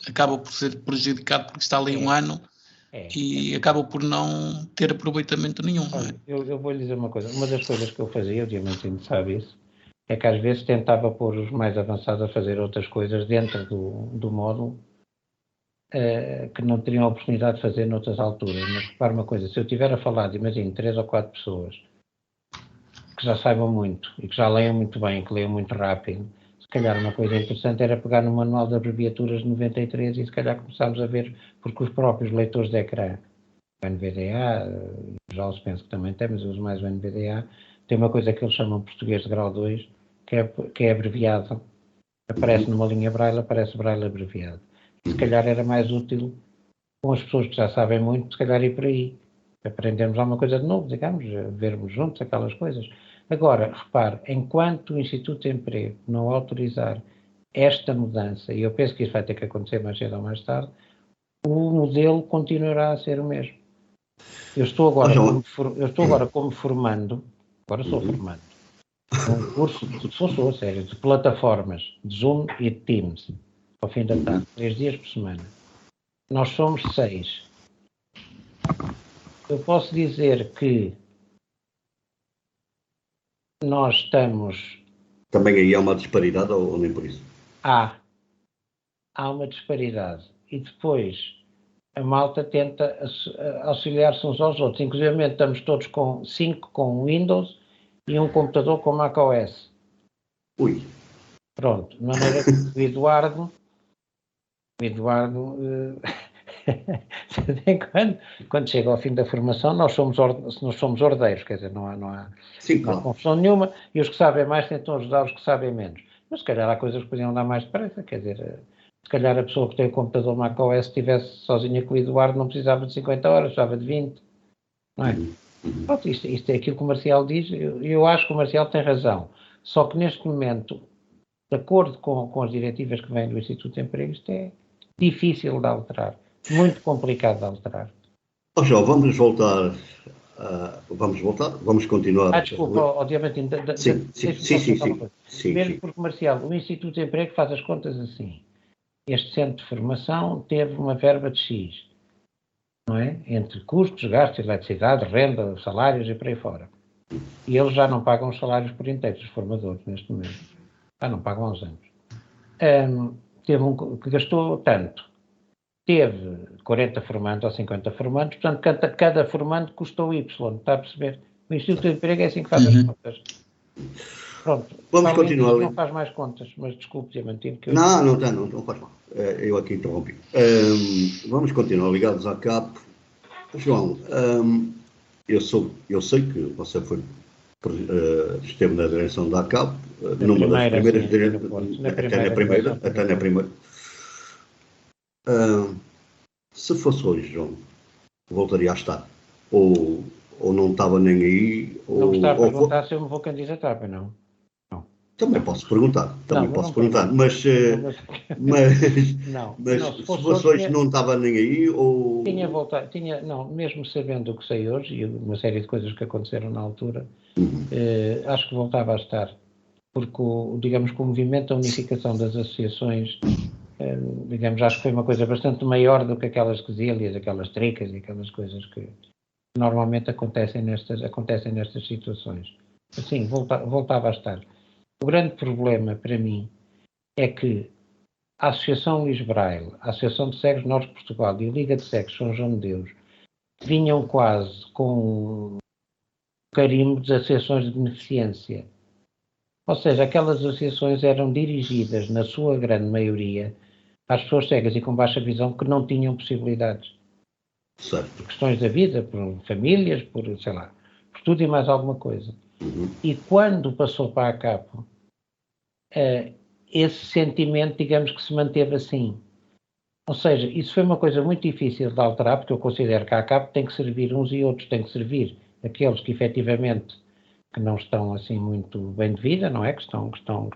acaba por ser prejudicado porque está ali um ano e acaba por não ter aproveitamento nenhum. Olha, eu vou lhe dizer uma coisa. Uma das coisas que eu fazia, o Diamantino sabe isso, é que às vezes tentava pôr os mais avançados a fazer outras coisas dentro do módulo que não teriam a oportunidade de fazer noutras alturas. Mas repare uma coisa, se eu estiver a falar de, imagino, 3 ou 4 pessoas que já saibam muito e que já leiam muito bem, que leiam muito rápido, se calhar uma coisa interessante era pegar no manual de abreviaturas de 93 e se calhar começarmos a ver, porque os próprios leitores de ecrã, o NVDA, já os penso que também tem, mas eu uso mais o NVDA, tem uma coisa que eles chamam português de grau 2, que é abreviado. Aparece numa linha braille, aparece braille abreviado. E se calhar era mais útil com as pessoas que já sabem muito, se calhar ir por aí. Aprendermos alguma coisa de novo, digamos, vermos juntos aquelas coisas. Agora, repare, enquanto o Instituto de Emprego não autorizar esta mudança, e eu penso que isso vai ter que acontecer mais cedo ou mais tarde, o modelo continuará a ser o mesmo. Eu estou agora como formando, agora sou formando, um curso, sou a sério, de plataformas, de Zoom e de Teams, ao fim da tarde, 3 dias por semana. Nós somos 6. Eu posso dizer que nós estamos... Também aí há uma disparidade ou nem por isso? Há uma disparidade. E depois a malta tenta auxiliar-se uns aos outros. Inclusive estamos todos com 5 com Windows e um computador com macOS. Ui. Pronto. De maneira que o Eduardo quando chega ao fim da formação, nós somos ordeiros, quer dizer, não há confusão nenhuma, e os que sabem mais tentam ajudar os que sabem menos. Mas se calhar há coisas que podiam dar mais depressa, quer dizer, se calhar a pessoa que tem o computador macOS, se estivesse sozinha com o Eduardo, não precisava de 50 horas, precisava de 20, não é? Pronto, isto é aquilo que o Marcial diz, eu acho que o Marcial tem razão, só que neste momento, de acordo com as diretivas que vêm do Instituto de Emprego, isto é difícil de alterar. Muito complicado de alterar. João, vamos continuar. Desculpa, obviamente. Sim. Mesmo porque, Marcial, o Instituto de Emprego faz as contas assim. Este centro de formação teve uma verba de X, não é? Entre custos, gastos, eletricidade, renda, salários e por aí fora. E eles já não pagam os salários por inteiro, os formadores, neste momento. Já não pagam há uns anos. Teve que gastou tanto. Teve 40 formandos ou 50 formandos, portanto, cada formando custou Y, está a perceber? O Instituto de Emprego é assim que faz as contas. Pronto. Vamos continuar. Não faz mais contas, mas desculpe, Diamantino. Que não faz mal. Eu aqui interrompi. Vamos continuar ligados à CAP. João, eu sei que você esteve na direção da CAP, numa das primeiras direções, até na primeira. Se fosse hoje, João, voltaria a estar? Ou não estava nem aí? Não me está a perguntar se eu me vou candidatar, não? Também posso perguntar, mas se fosse hoje não estava nem aí? Ou... Tinha voltado, mesmo sabendo o que sei hoje e uma série de coisas que aconteceram na altura, acho que voltava a estar, porque digamos que o movimento da unificação das associações, acho que foi uma coisa bastante maior do que aquelas quesílias, aquelas tricas e aquelas coisas que normalmente acontecem nestas situações. Assim, voltava a estar. O grande problema para mim é que a Associação Luís Braille, a Associação de Cegos Norte de Portugal e a Liga de Cegos São João de Deus vinham quase com carimbo de associações de beneficência. Ou seja, aquelas associações eram dirigidas, na sua grande maioria, às pessoas cegas e com baixa visão que não tinham possibilidades. Certo. Por questões da vida, por famílias, por tudo e mais alguma coisa. E quando passou para a CAP, esse sentimento, digamos que se manteve assim. Ou seja, isso foi uma coisa muito difícil de alterar, porque eu considero que a CAP tem que servir uns e outros, tem que servir aqueles que efetivamente que não estão assim muito bem de vida, não é? Que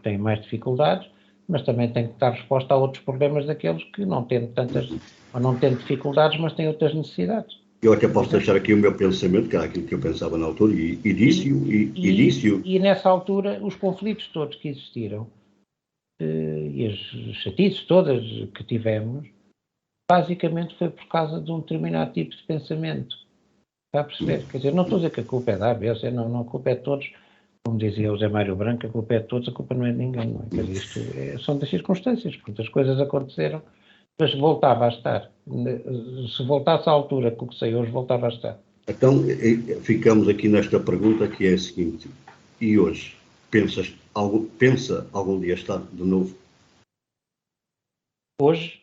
têm mais dificuldades, mas também tem que dar resposta a outros problemas daqueles que não têm tantas, ou não têm dificuldades, mas têm outras necessidades. Eu até posso deixar aqui o meu pensamento, que era aquilo que eu pensava na altura, e disse-o. E nessa altura, os conflitos todos que existiram, e as chatices todas que tivemos, basicamente foi por causa de um determinado tipo de pensamento. Está a perceber? Quer dizer, não estou a dizer que a culpa é da ABC, não, a culpa é de todos. Como dizia o Zé Mário Branco, a culpa é de todos, a culpa não é de ninguém. Não é? Quer dizer, são das circunstâncias, porque as coisas aconteceram, mas voltava a estar. Se voltasse à altura que o que sei hoje, voltava a estar. Então, ficamos aqui nesta pergunta, que é a seguinte: e hoje? Pensa algum dia estar de novo? Hoje,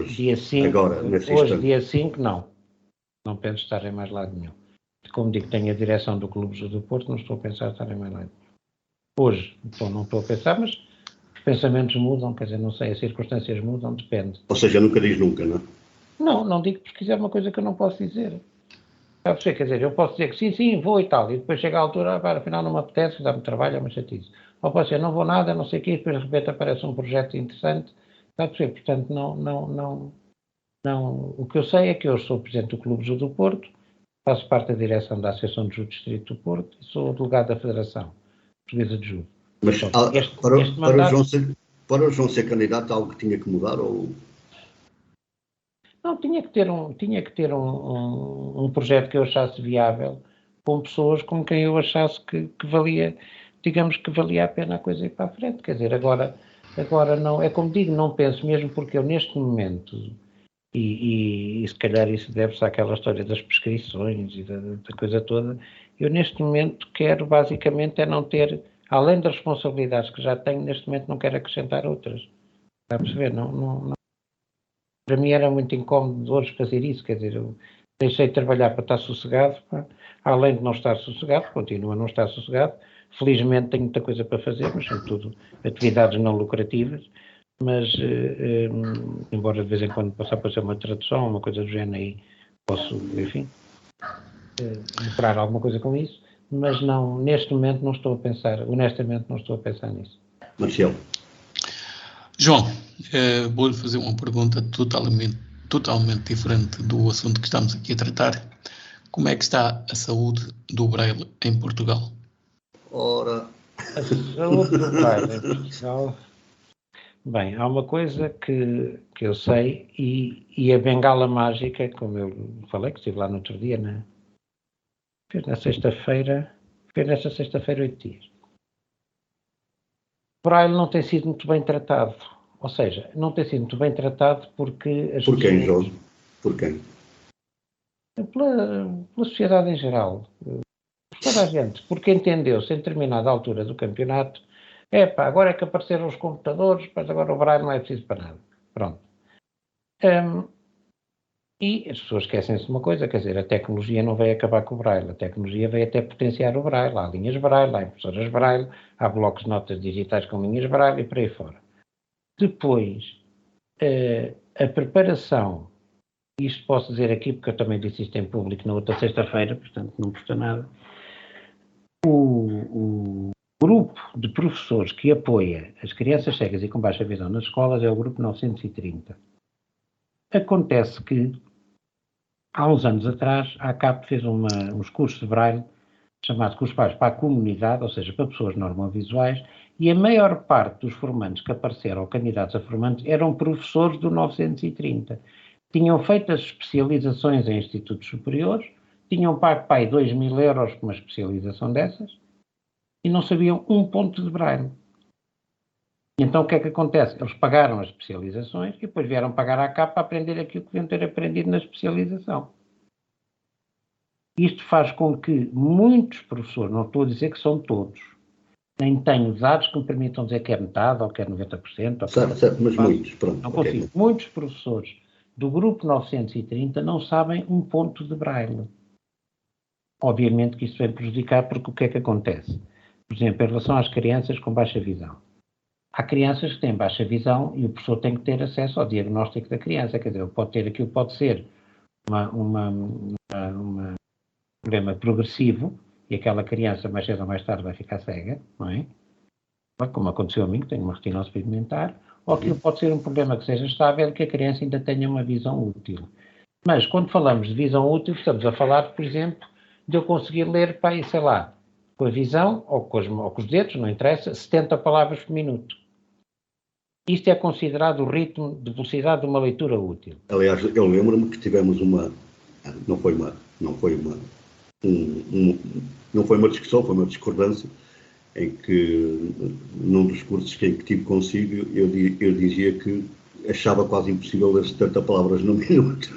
dia 5, agora, nesse hoje, instante. Dia 5, não penso estar em mais lado nenhum. Como digo, tenho a direção do Clube do Porto, não estou a pensar estar em mais lado nenhum. Hoje, então, não estou a pensar, mas os pensamentos mudam, quer dizer, não sei, as circunstâncias mudam, depende. Ou seja, nunca diz nunca, não é? Não digo porque quiser uma coisa que eu não posso dizer. Quer dizer, eu posso dizer que sim, vou e tal, e depois chega à altura, afinal não me apetece, dá-me trabalho, é uma chatice. Ou posso dizer, não vou nada, não sei o quê, e depois de repente aparece um projeto interessante, está a perceber? Portanto, não. O que eu sei é que eu sou presidente do Clube Judo do Porto, faço parte da direção da Associação de Judo Distrito do Porto e sou delegado da Federação Portuguesa de Judo. Mas mandato, para o João ser candidato, algo que tinha que mudar? Ou... Não, tinha que ter um projeto que eu achasse viável, com pessoas com quem eu achasse que valia, digamos que valia a pena a coisa ir para a frente. Quer dizer, agora não, é como digo, não penso mesmo, porque eu neste momento, e se calhar isso deve-se àquela história das prescrições e da coisa toda, eu neste momento quero basicamente é não ter, além das responsabilidades que já tenho, neste momento não quero acrescentar outras. Está a perceber? Não. Para mim era muito incómodo hoje fazer isso, quer dizer, eu deixei de trabalhar para estar sossegado, além de não estar sossegado, continuo a não estar sossegado, felizmente tenho muita coisa para fazer, mas são tudo atividades não lucrativas, mas embora de vez em quando possa aparecer uma tradução, uma coisa do género, aí posso, enfim, lucrar alguma coisa com isso, mas não, neste momento não estou a pensar, honestamente não estou a pensar nisso. Marcial. João, vou-lhe fazer uma pergunta totalmente diferente do assunto que estamos aqui a tratar. Como é que está a saúde do Braille em Portugal? Ora... A saúde do Braille em Portugal... Bem, há uma coisa que eu sei, e a bengala mágica, como eu falei, que estive lá no outro dia, né? Fez nesta sexta-feira 8 dias. O Braille não tem sido muito bem tratado. Ou seja, não tem sido muito bem tratado porque... Por quem, João? Por quem? Pela sociedade em geral. Por toda a gente. Porque entendeu-se em determinada altura do campeonato, agora é que apareceram os computadores, mas agora o Braille não é preciso para nada. Pronto. E as pessoas esquecem-se de uma coisa, quer dizer, a tecnologia não veio acabar com o Braille, a tecnologia veio até potenciar o Braille. Há linhas Braille, há impressoras Braille, há blocos de notas digitais com linhas Braille e por aí fora. Depois, a preparação, isto posso dizer aqui porque eu também disse isto em público na outra sexta-feira, portanto não custa nada, o grupo de professores que apoia as crianças cegas e com baixa visão nas escolas é o grupo 930. Acontece que, há uns anos atrás, a ACAP fez uns cursos de Braille, chamados cursos para a comunidade, ou seja, para pessoas normovisuais, e a maior parte dos formandos que apareceram, ou candidatos a formandos, eram professores do 930. Tinham feito as especializações em institutos superiores, tinham pago 2.000 euros por uma especialização dessas, e não sabiam um ponto de Braille. E então o que é que acontece? Eles pagaram as especializações e depois vieram pagar à CAP para aprender aquilo que deviam ter aprendido na especialização. Isto faz com que muitos professores, não estou a dizer que são todos, nem tenho dados que me permitam dizer que é metade ou que é 90%. Ou certo, mas muitos, pronto. Não consigo. Okay. Muitos professores do grupo 930 não sabem um ponto de Braille. Obviamente que isso vem prejudicar, porque o que é que acontece? Por exemplo, em relação às crianças com baixa visão. Há crianças que têm baixa visão e o professor tem que ter acesso ao diagnóstico da criança. Quer dizer, pode ter aquilo, pode ser um problema progressivo e aquela criança mais cedo ou mais tarde vai ficar cega, não é? como aconteceu a mim, que tenho uma retinose pigmentar, ou aquilo pode ser um problema que seja estável, que a criança ainda tenha uma visão útil. Mas quando falamos de visão útil, estamos a falar, por exemplo, de eu conseguir ler, sei lá, com a visão ou com os dedos, não interessa, 70 palavras por minuto. Isto é considerado o ritmo de velocidade de uma leitura útil. Aliás, eu lembro-me que tivemos não foi uma discussão, foi uma discordância, em que, num dos cursos que tive consigo, eu dizia que achava quase impossível ler 70 palavras no minuto.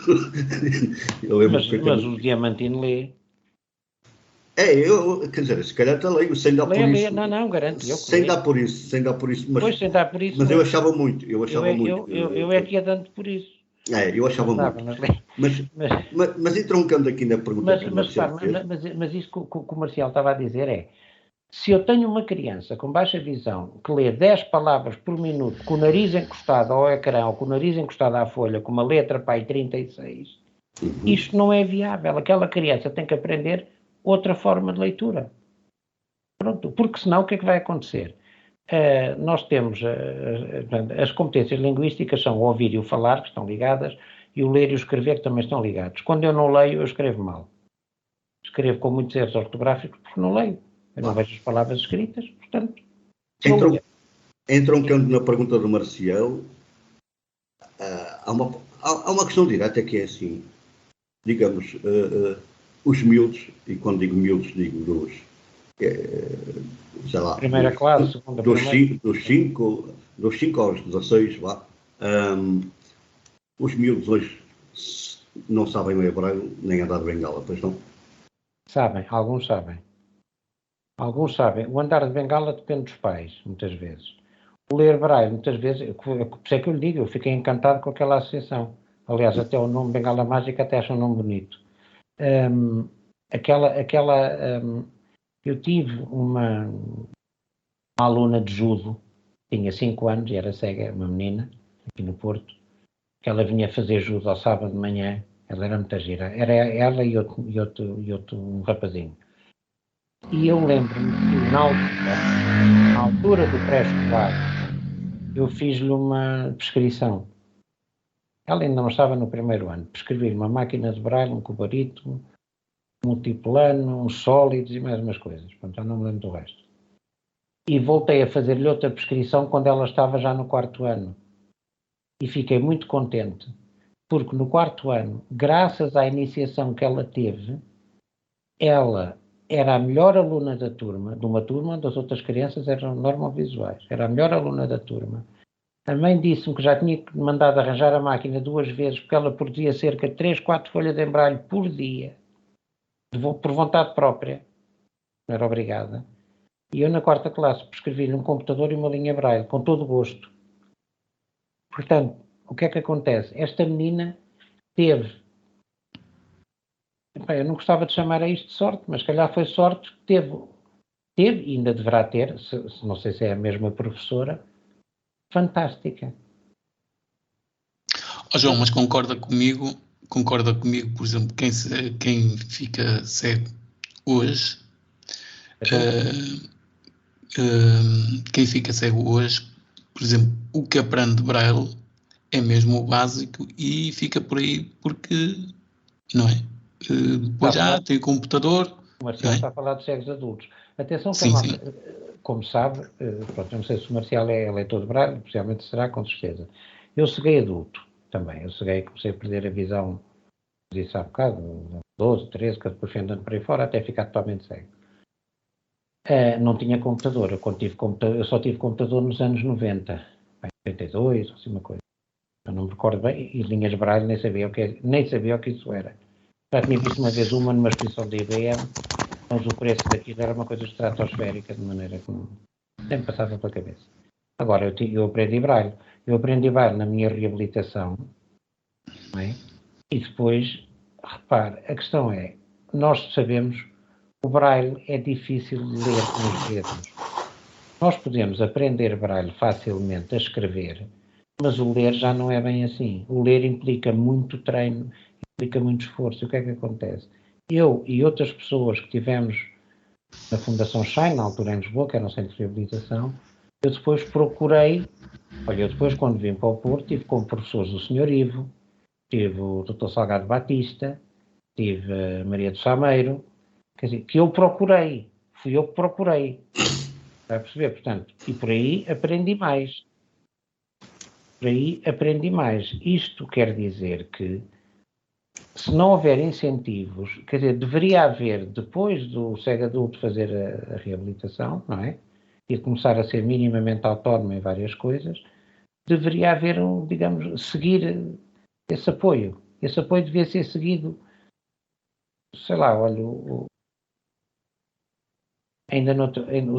Mas o Diamantino lê. Quer dizer, se calhar até leio, sem dar por isso. Não, garanto. Sem dar por isso. Mas eu achava muito. Eu é que ia dando por isso. Eu achava muito. Mas entroncando aqui na pergunta que o Marcial fez. Mas isso que o Marcial estava a dizer é: se eu tenho uma criança com baixa visão que lê 10 palavras por minuto com o nariz encostado ao ecrã ou com o nariz encostado à folha, com uma letra pai 36, isto não é viável. Aquela criança tem que aprender outra forma de leitura. Pronto, porque senão o que é que vai acontecer? Nós temos as competências linguísticas são o ouvir e o falar, que estão ligadas, e o ler e o escrever, que também estão ligados. Quando eu não leio, eu escrevo mal. Escrevo com muitos erros ortográficos porque não leio. Eu não vejo as palavras escritas, portanto... Entroncando na pergunta do Marcial, há uma questão direta que é assim, digamos, os miúdos, e quando digo miúdos, digo dos, sei lá... Primeira classe, segunda primeira. Dos 5 aos 16, vá. Os miúdos hoje não sabem ler braille, nem andar de bengala, pois não? Sabem, alguns sabem. Alguns sabem. O andar de bengala depende dos pais, muitas vezes. O ler braille, muitas vezes, por isso é que eu lhe digo, eu fiquei encantado com aquela associação. Aliás, até o nome Bengala Mágica até acho um nome bonito. Eu tive uma aluna de judo, tinha 5 anos e era cega, uma menina, aqui no Porto, que ela vinha fazer judo ao sábado de manhã. Ela era muito gira. Era ela e outro um rapazinho. E eu lembro-me que na altura do pré-escolar, eu fiz-lhe uma prescrição. Ela ainda não estava no primeiro ano. Prescrevi-lhe uma máquina de braille, um cubarito, um multiplano, uns sólidos e mais umas coisas. Pronto, já não me lembro do resto. E voltei a fazer-lhe outra prescrição quando ela estava já no 4º ano. E fiquei muito contente, porque no 4º ano, graças à iniciação que ela teve, ela era a melhor aluna da turma, de uma turma onde as outras crianças eram normovisuais. Era a melhor aluna da turma. A mãe disse-me que já tinha mandado arranjar a máquina 2 vezes, porque ela produzia cerca de 3, 4 folhas de embrulho por dia, por vontade própria. Não era obrigada. E eu, na 4ª classe, prescrevi-lhe um computador e uma linha braille, com todo o gosto. Portanto, o que é que acontece? Esta menina teve... eu não gostava de chamar a isto de sorte, mas se calhar foi sorte que teve e ainda deverá ter, não sei se é a mesma professora, fantástica. João, mas concorda comigo, por exemplo, quem fica cego hoje, quem fica cego hoje, por exemplo, o que aprende de braille é mesmo o básico e fica por aí porque, não é? Depois tem o computador. O Marcial está a falar de cegos adultos. Atenção que como sabe, pronto, eu não sei se o Marcial é leitor de braille, especialmente será, com certeza. Eu ceguei adulto também. Comecei a perder a visão, disse há bocado, 12, 13, que depois fui andando por aí fora até ficar totalmente cego. Não tinha computador. Eu só tive computador nos anos 90, 82, assim uma coisa. Eu não me recordo bem, e linhas braille nem sabia o que isso era. Já tinha visto uma vez numa exposição da IBM, mas o preço daquilo era uma coisa estratosférica, de maneira que nem me passava pela cabeça. Agora, eu aprendi braille. Eu aprendi braille na minha reabilitação, não é? E depois, repare, a questão é, nós sabemos, o braille é difícil de ler com os dedos. Nós podemos aprender braille facilmente a escrever, mas o ler já não é bem assim. O ler implica muito treino, implica muito esforço. E o que é que acontece? Eu e outras pessoas que tivemos na Fundação Shine, na altura em Lisboa, que era um centro de reabilitação, Eu depois procurei, eu depois quando vim para o Porto, tive como professores o Sr. Ivo, tive o Dr. Salgado Batista, tive a Maria do Sameiro, quer dizer, que eu procurei, fui eu que procurei, está a perceber? Portanto, e por aí aprendi mais. Isto quer dizer que, se não houver incentivos, quer dizer, deveria haver, depois do cego adulto fazer a reabilitação, não é? E começar a ser minimamente autónomo em várias coisas, deveria haver, seguir esse apoio. Esse apoio devia ser seguido, sei lá, olha, o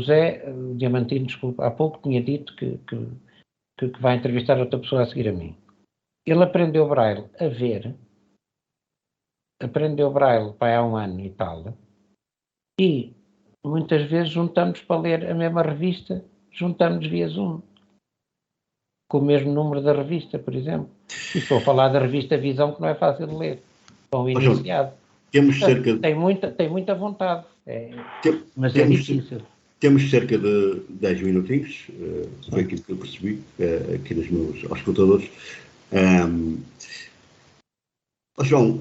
Zé Diamantino, desculpa, há pouco tinha dito que vai entrevistar outra pessoa a seguir a mim. Ele aprendeu Braille a ver, aprendeu Braille há 1 ano e tal, e muitas vezes juntamos para ler a mesma revista, juntamos via Zoom, com o mesmo número da revista, por exemplo. E estou a falar da revista Visão, que não é fácil de ler, para um iniciado. Temos cerca de... Tem muita vontade, mas é difícil. Temos cerca de 10 minutinhos, foi aquilo que eu percebi, aqui nos meus auscultadores. João,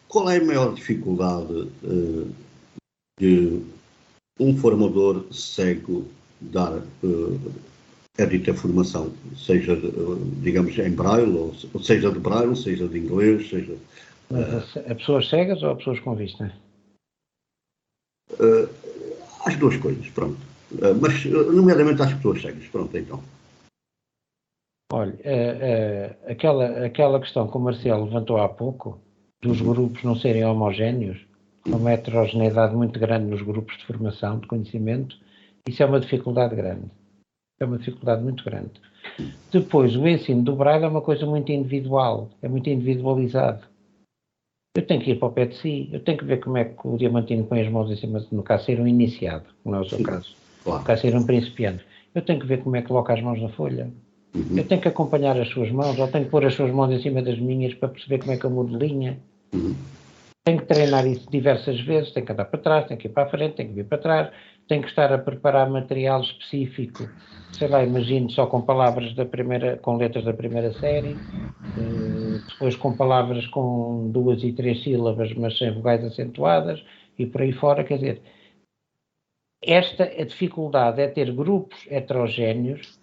qual é a maior dificuldade de um formador cego dar a dita formação, seja, digamos, em Braille, ou seja de Braille, seja de inglês, seja... Mas a pessoas cegas ou a pessoas com vista? As duas coisas, pronto. Mas, nomeadamente, às pessoas cegas, pronto, então. Olha, aquela questão que o Marcelo levantou há pouco, dos grupos não serem homogéneos, uma heterogeneidade muito grande nos grupos de formação, de conhecimento, isso é uma dificuldade grande. É uma dificuldade muito grande. Depois, o ensino do Braille é uma coisa muito individual, é muito individualizado. Eu tenho que ir para o pé de si, eu tenho que ver como é que o Diamantino põe as mãos em cima, no caso, ser um iniciado, não é o seu caso. Claro. No caso, ser um principiante. Eu tenho que ver como é que coloca as mãos na folha. Eu tenho que acompanhar as suas mãos, ou tenho que pôr as suas mãos em cima das minhas para perceber como é que eu mudo de linha. Tenho que treinar isso diversas vezes, tenho que andar para trás, tenho que ir para a frente, tenho que vir para trás, tenho que estar a preparar material específico, sei lá, imagino só com palavras com letras da primeira série, depois com palavras com 2 e 3 sílabas, mas sem vogais acentuadas, e por aí fora, quer dizer, a dificuldade é ter grupos heterogéneos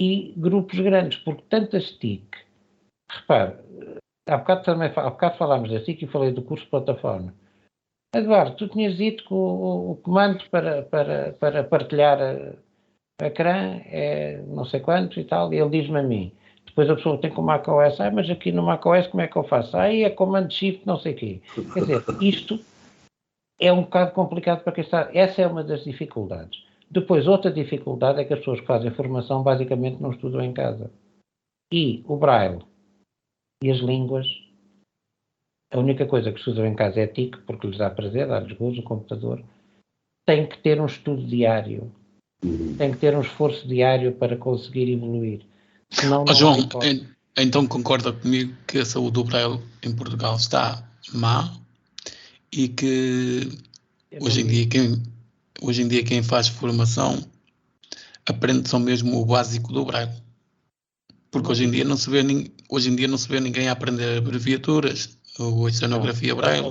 e grupos grandes, porque tantas TIC, repare, há bocado falámos da TIC e falei do curso de plataforma. Eduardo, tu tinhas dito que o comando para partilhar o ecrã é não sei quanto e tal, e ele diz-me a mim. Depois a pessoa tem com o macOS, mas aqui no macOS como é que eu faço? É comando shift não sei o quê. Quer dizer, isto é um bocado complicado para quem está. Essa é uma das dificuldades. Depois, outra dificuldade é que as pessoas que fazem formação basicamente não estudam em casa. E o Braille e as línguas, a única coisa que estudam em casa é TIC, porque lhes dá prazer, dá-lhes gozo, o computador. Tem que ter um estudo diário. Tem que ter um esforço diário para conseguir evoluir. Senão não João, então concorda comigo que a saúde do Braille em Portugal está má e que hoje em dia quem faz formação aprende só mesmo o básico do Braille. Porque hoje em dia não se vê ninguém a aprender abreviaturas ou a cenografia Braille.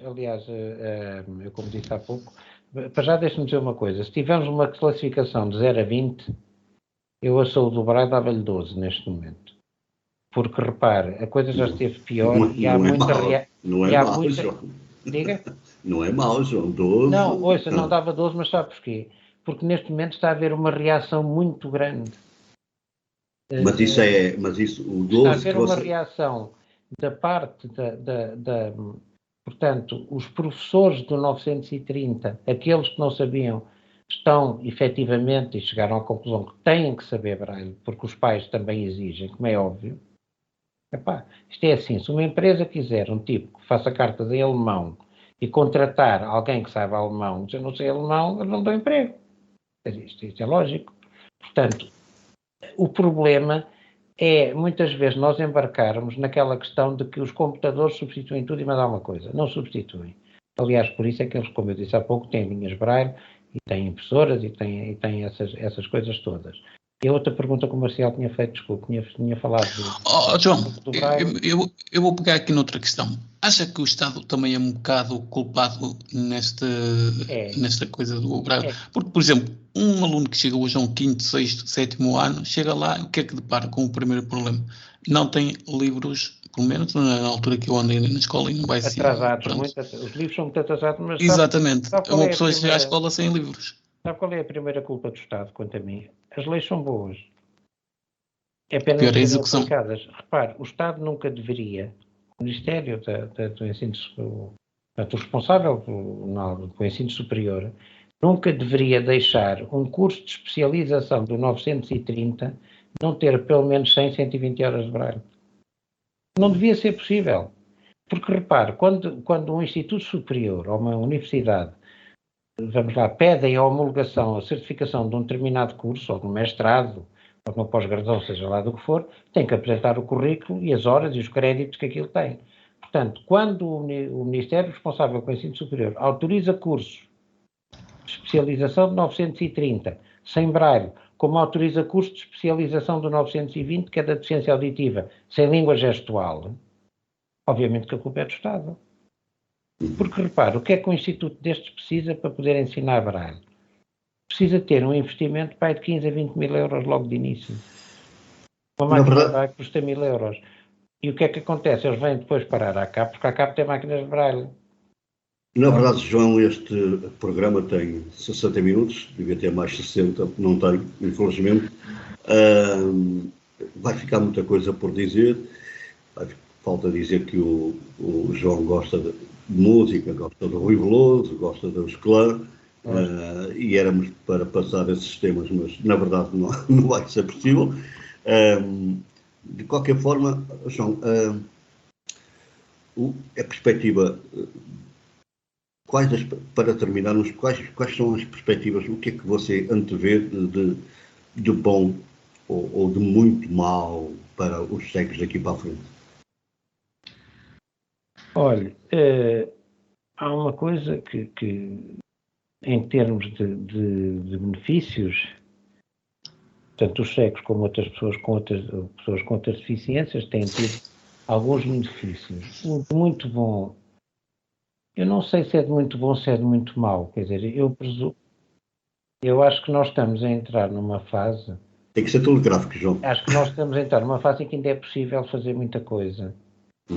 Aliás, eu como disse há pouco, para já deixe-me dizer uma coisa, se tivermos uma classificação de 0 a 20, eu a saúde do Braille dava-lhe 12 neste momento. Porque, repare, a coisa já esteve pior e há muita... Não é mau, João. Diga? Não é mau, João, 12. Não, ouça, não dava 12, mas sabe porquê? Porque neste momento está a haver uma reação muito grande. Mas isso, o 12... Está a haver uma reação da parte portanto, os professores do 930, aqueles que não sabiam, estão efetivamente, e chegaram à conclusão que têm que saber Braille, porque os pais também exigem, como é óbvio. Isto é assim, se uma empresa quiser um tipo que faça cartas em alemão e contratar alguém que saiba alemão, se eu não sei alemão, eu não dou emprego. Isto é lógico. Portanto, o problema é, muitas vezes, nós embarcarmos naquela questão de que os computadores substituem tudo e mais alguma coisa. Não substituem. Aliás, por isso é que eles, como eu disse há pouco, têm linhas Braille e tem impressoras e tem essas coisas todas. E a outra pergunta que o Marcial tinha feito, desculpe, tinha falado João, eu vou pegar aqui noutra questão. Acha que o Estado também é um bocado culpado nesta coisa do Braille? Porque, por exemplo, um aluno que chega hoje a um 5º, 6º, 7º ano, chega lá, o que é que depara com o primeiro problema? Não tem livros, pelo menos na altura que eu andei na escola, e não vai ser. Atrasados, os livros são muito atrasados, mas... Exatamente, uma pessoa chega à escola sem livros. Sabe qual é a primeira culpa do Estado, quanto a mim? As leis são boas. É apenas pior a execução. aplicadas. Repare, o Estado nunca deveria, o Ministério do Ensino, o responsável do ensino superior, nunca deveria deixar um curso de especialização do 930 não ter pelo menos 100, 120 horas de Braille. Não devia ser possível. Porque, repare, quando um instituto superior ou uma universidade, vamos lá, pedem a homologação, a certificação de um determinado curso, ou de um mestrado, ou de uma pós-graduação, seja lá do que for, tem que apresentar o currículo e as horas e os créditos que aquilo tem. Portanto, quando o Ministério responsável pelo ensino superior autoriza cursos de especialização de 930, sem Braille, como autoriza cursos de especialização do 920, que é da deficiência auditiva, sem língua gestual, obviamente que a culpa é do Estado. Porque, repare, o que é que um instituto destes precisa para poder ensinar Braille? Precisa ter um investimento de 15 a 20 mil euros logo de início. Uma máquina de Braille custa 1000 euros. E o que é que acontece? Eles vêm depois parar à CAP, porque a CAP tem máquinas de Braille. Na verdade, João, este programa tem 60 minutos, devia ter mais 60, não tem, infelizmente. Vai ficar muita coisa por dizer. Falta dizer que o João gosta de música, gosta do Rui Veloso, gosta dos Clã, e éramos para passar esses temas, mas na verdade não vai ser possível. De qualquer forma, João, a perspectiva, para terminarmos, quais são as perspectivas, o que é que você antevê de bom ou de muito mau para os cegos daqui para a frente? Olha, há uma coisa que em termos de benefícios, tanto os cegos como outras pessoas com outras deficiências têm tido alguns benefícios. O de muito bom, eu não sei se é de muito bom, se é de muito mau. Quer dizer, eu acho que nós estamos a entrar numa fase... Tem que ser telegráfico, João. Acho que nós estamos a entrar numa fase em que ainda é possível fazer muita coisa.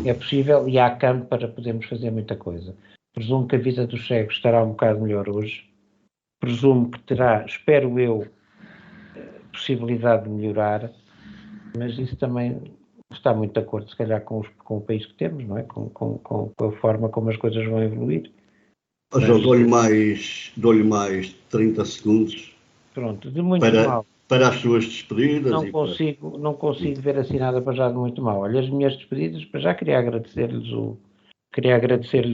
É possível e há campo para podermos fazer muita coisa. Presumo que a vida dos cegos estará um bocado melhor hoje. Presumo que terá, espero eu, possibilidade de melhorar, mas isso também está muito de acordo, se calhar, com o país que temos, não é? Com a forma como as coisas vão evoluir. João, dou-lhe mais 30 segundos. Pronto, de muito mal. Para as suas despedidas. Não consigo ver assim nada para já de muito mal. Olha, as minhas despedidas, para já queria agradecer-lhes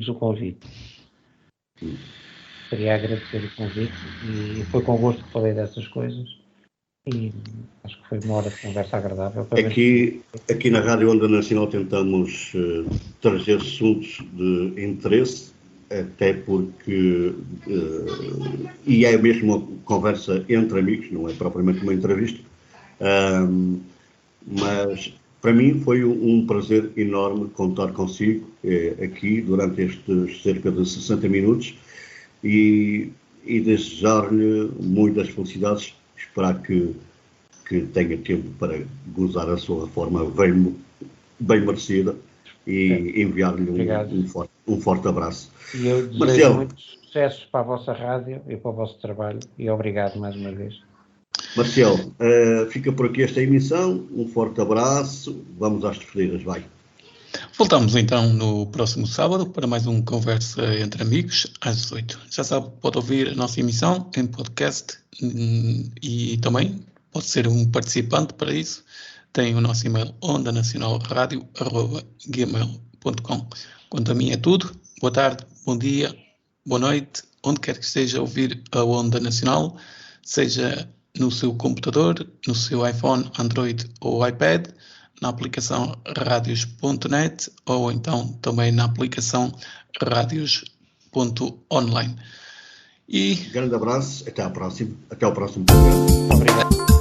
o convite. Queria agradecer o convite e foi com gosto que falei dessas coisas e acho que foi uma hora de conversa agradável. Aqui na Rádio Onda Nacional tentamos trazer assuntos de interesse, até porque, e é mesmo uma conversa entre amigos, não é propriamente uma entrevista, mas para mim foi um prazer enorme contar consigo aqui durante estes cerca de 60 minutos e desejar-lhe muitas felicidades, esperar que tenha tempo para gozar a sua reforma bem merecida e enviar-lhe um forte abraço. E eu desejo muito sucesso para a vossa rádio e para o vosso trabalho e obrigado mais uma vez. Marcelo, fica por aqui esta emissão, um forte abraço, vamos às despedidas, vai. Voltamos então no próximo sábado para mais uma conversa entre amigos às 18. Já sabe, pode ouvir a nossa emissão em podcast e também pode ser um participante para isso. Tem o nosso e-mail ondanacionalradio@gmail.com. Quanto a mim é tudo. Boa tarde, bom dia, boa noite, onde quer que esteja a ouvir a Onda Nacional, seja no seu computador, no seu iPhone, Android ou iPad, na aplicação radios.net ou então também na aplicação radios.online. E grande abraço, até ao próximo programa. Obrigado.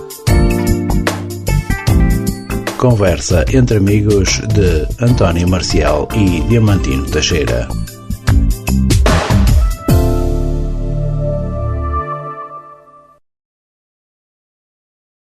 Conversa entre amigos de António Marcial e Diamantino Teixeira.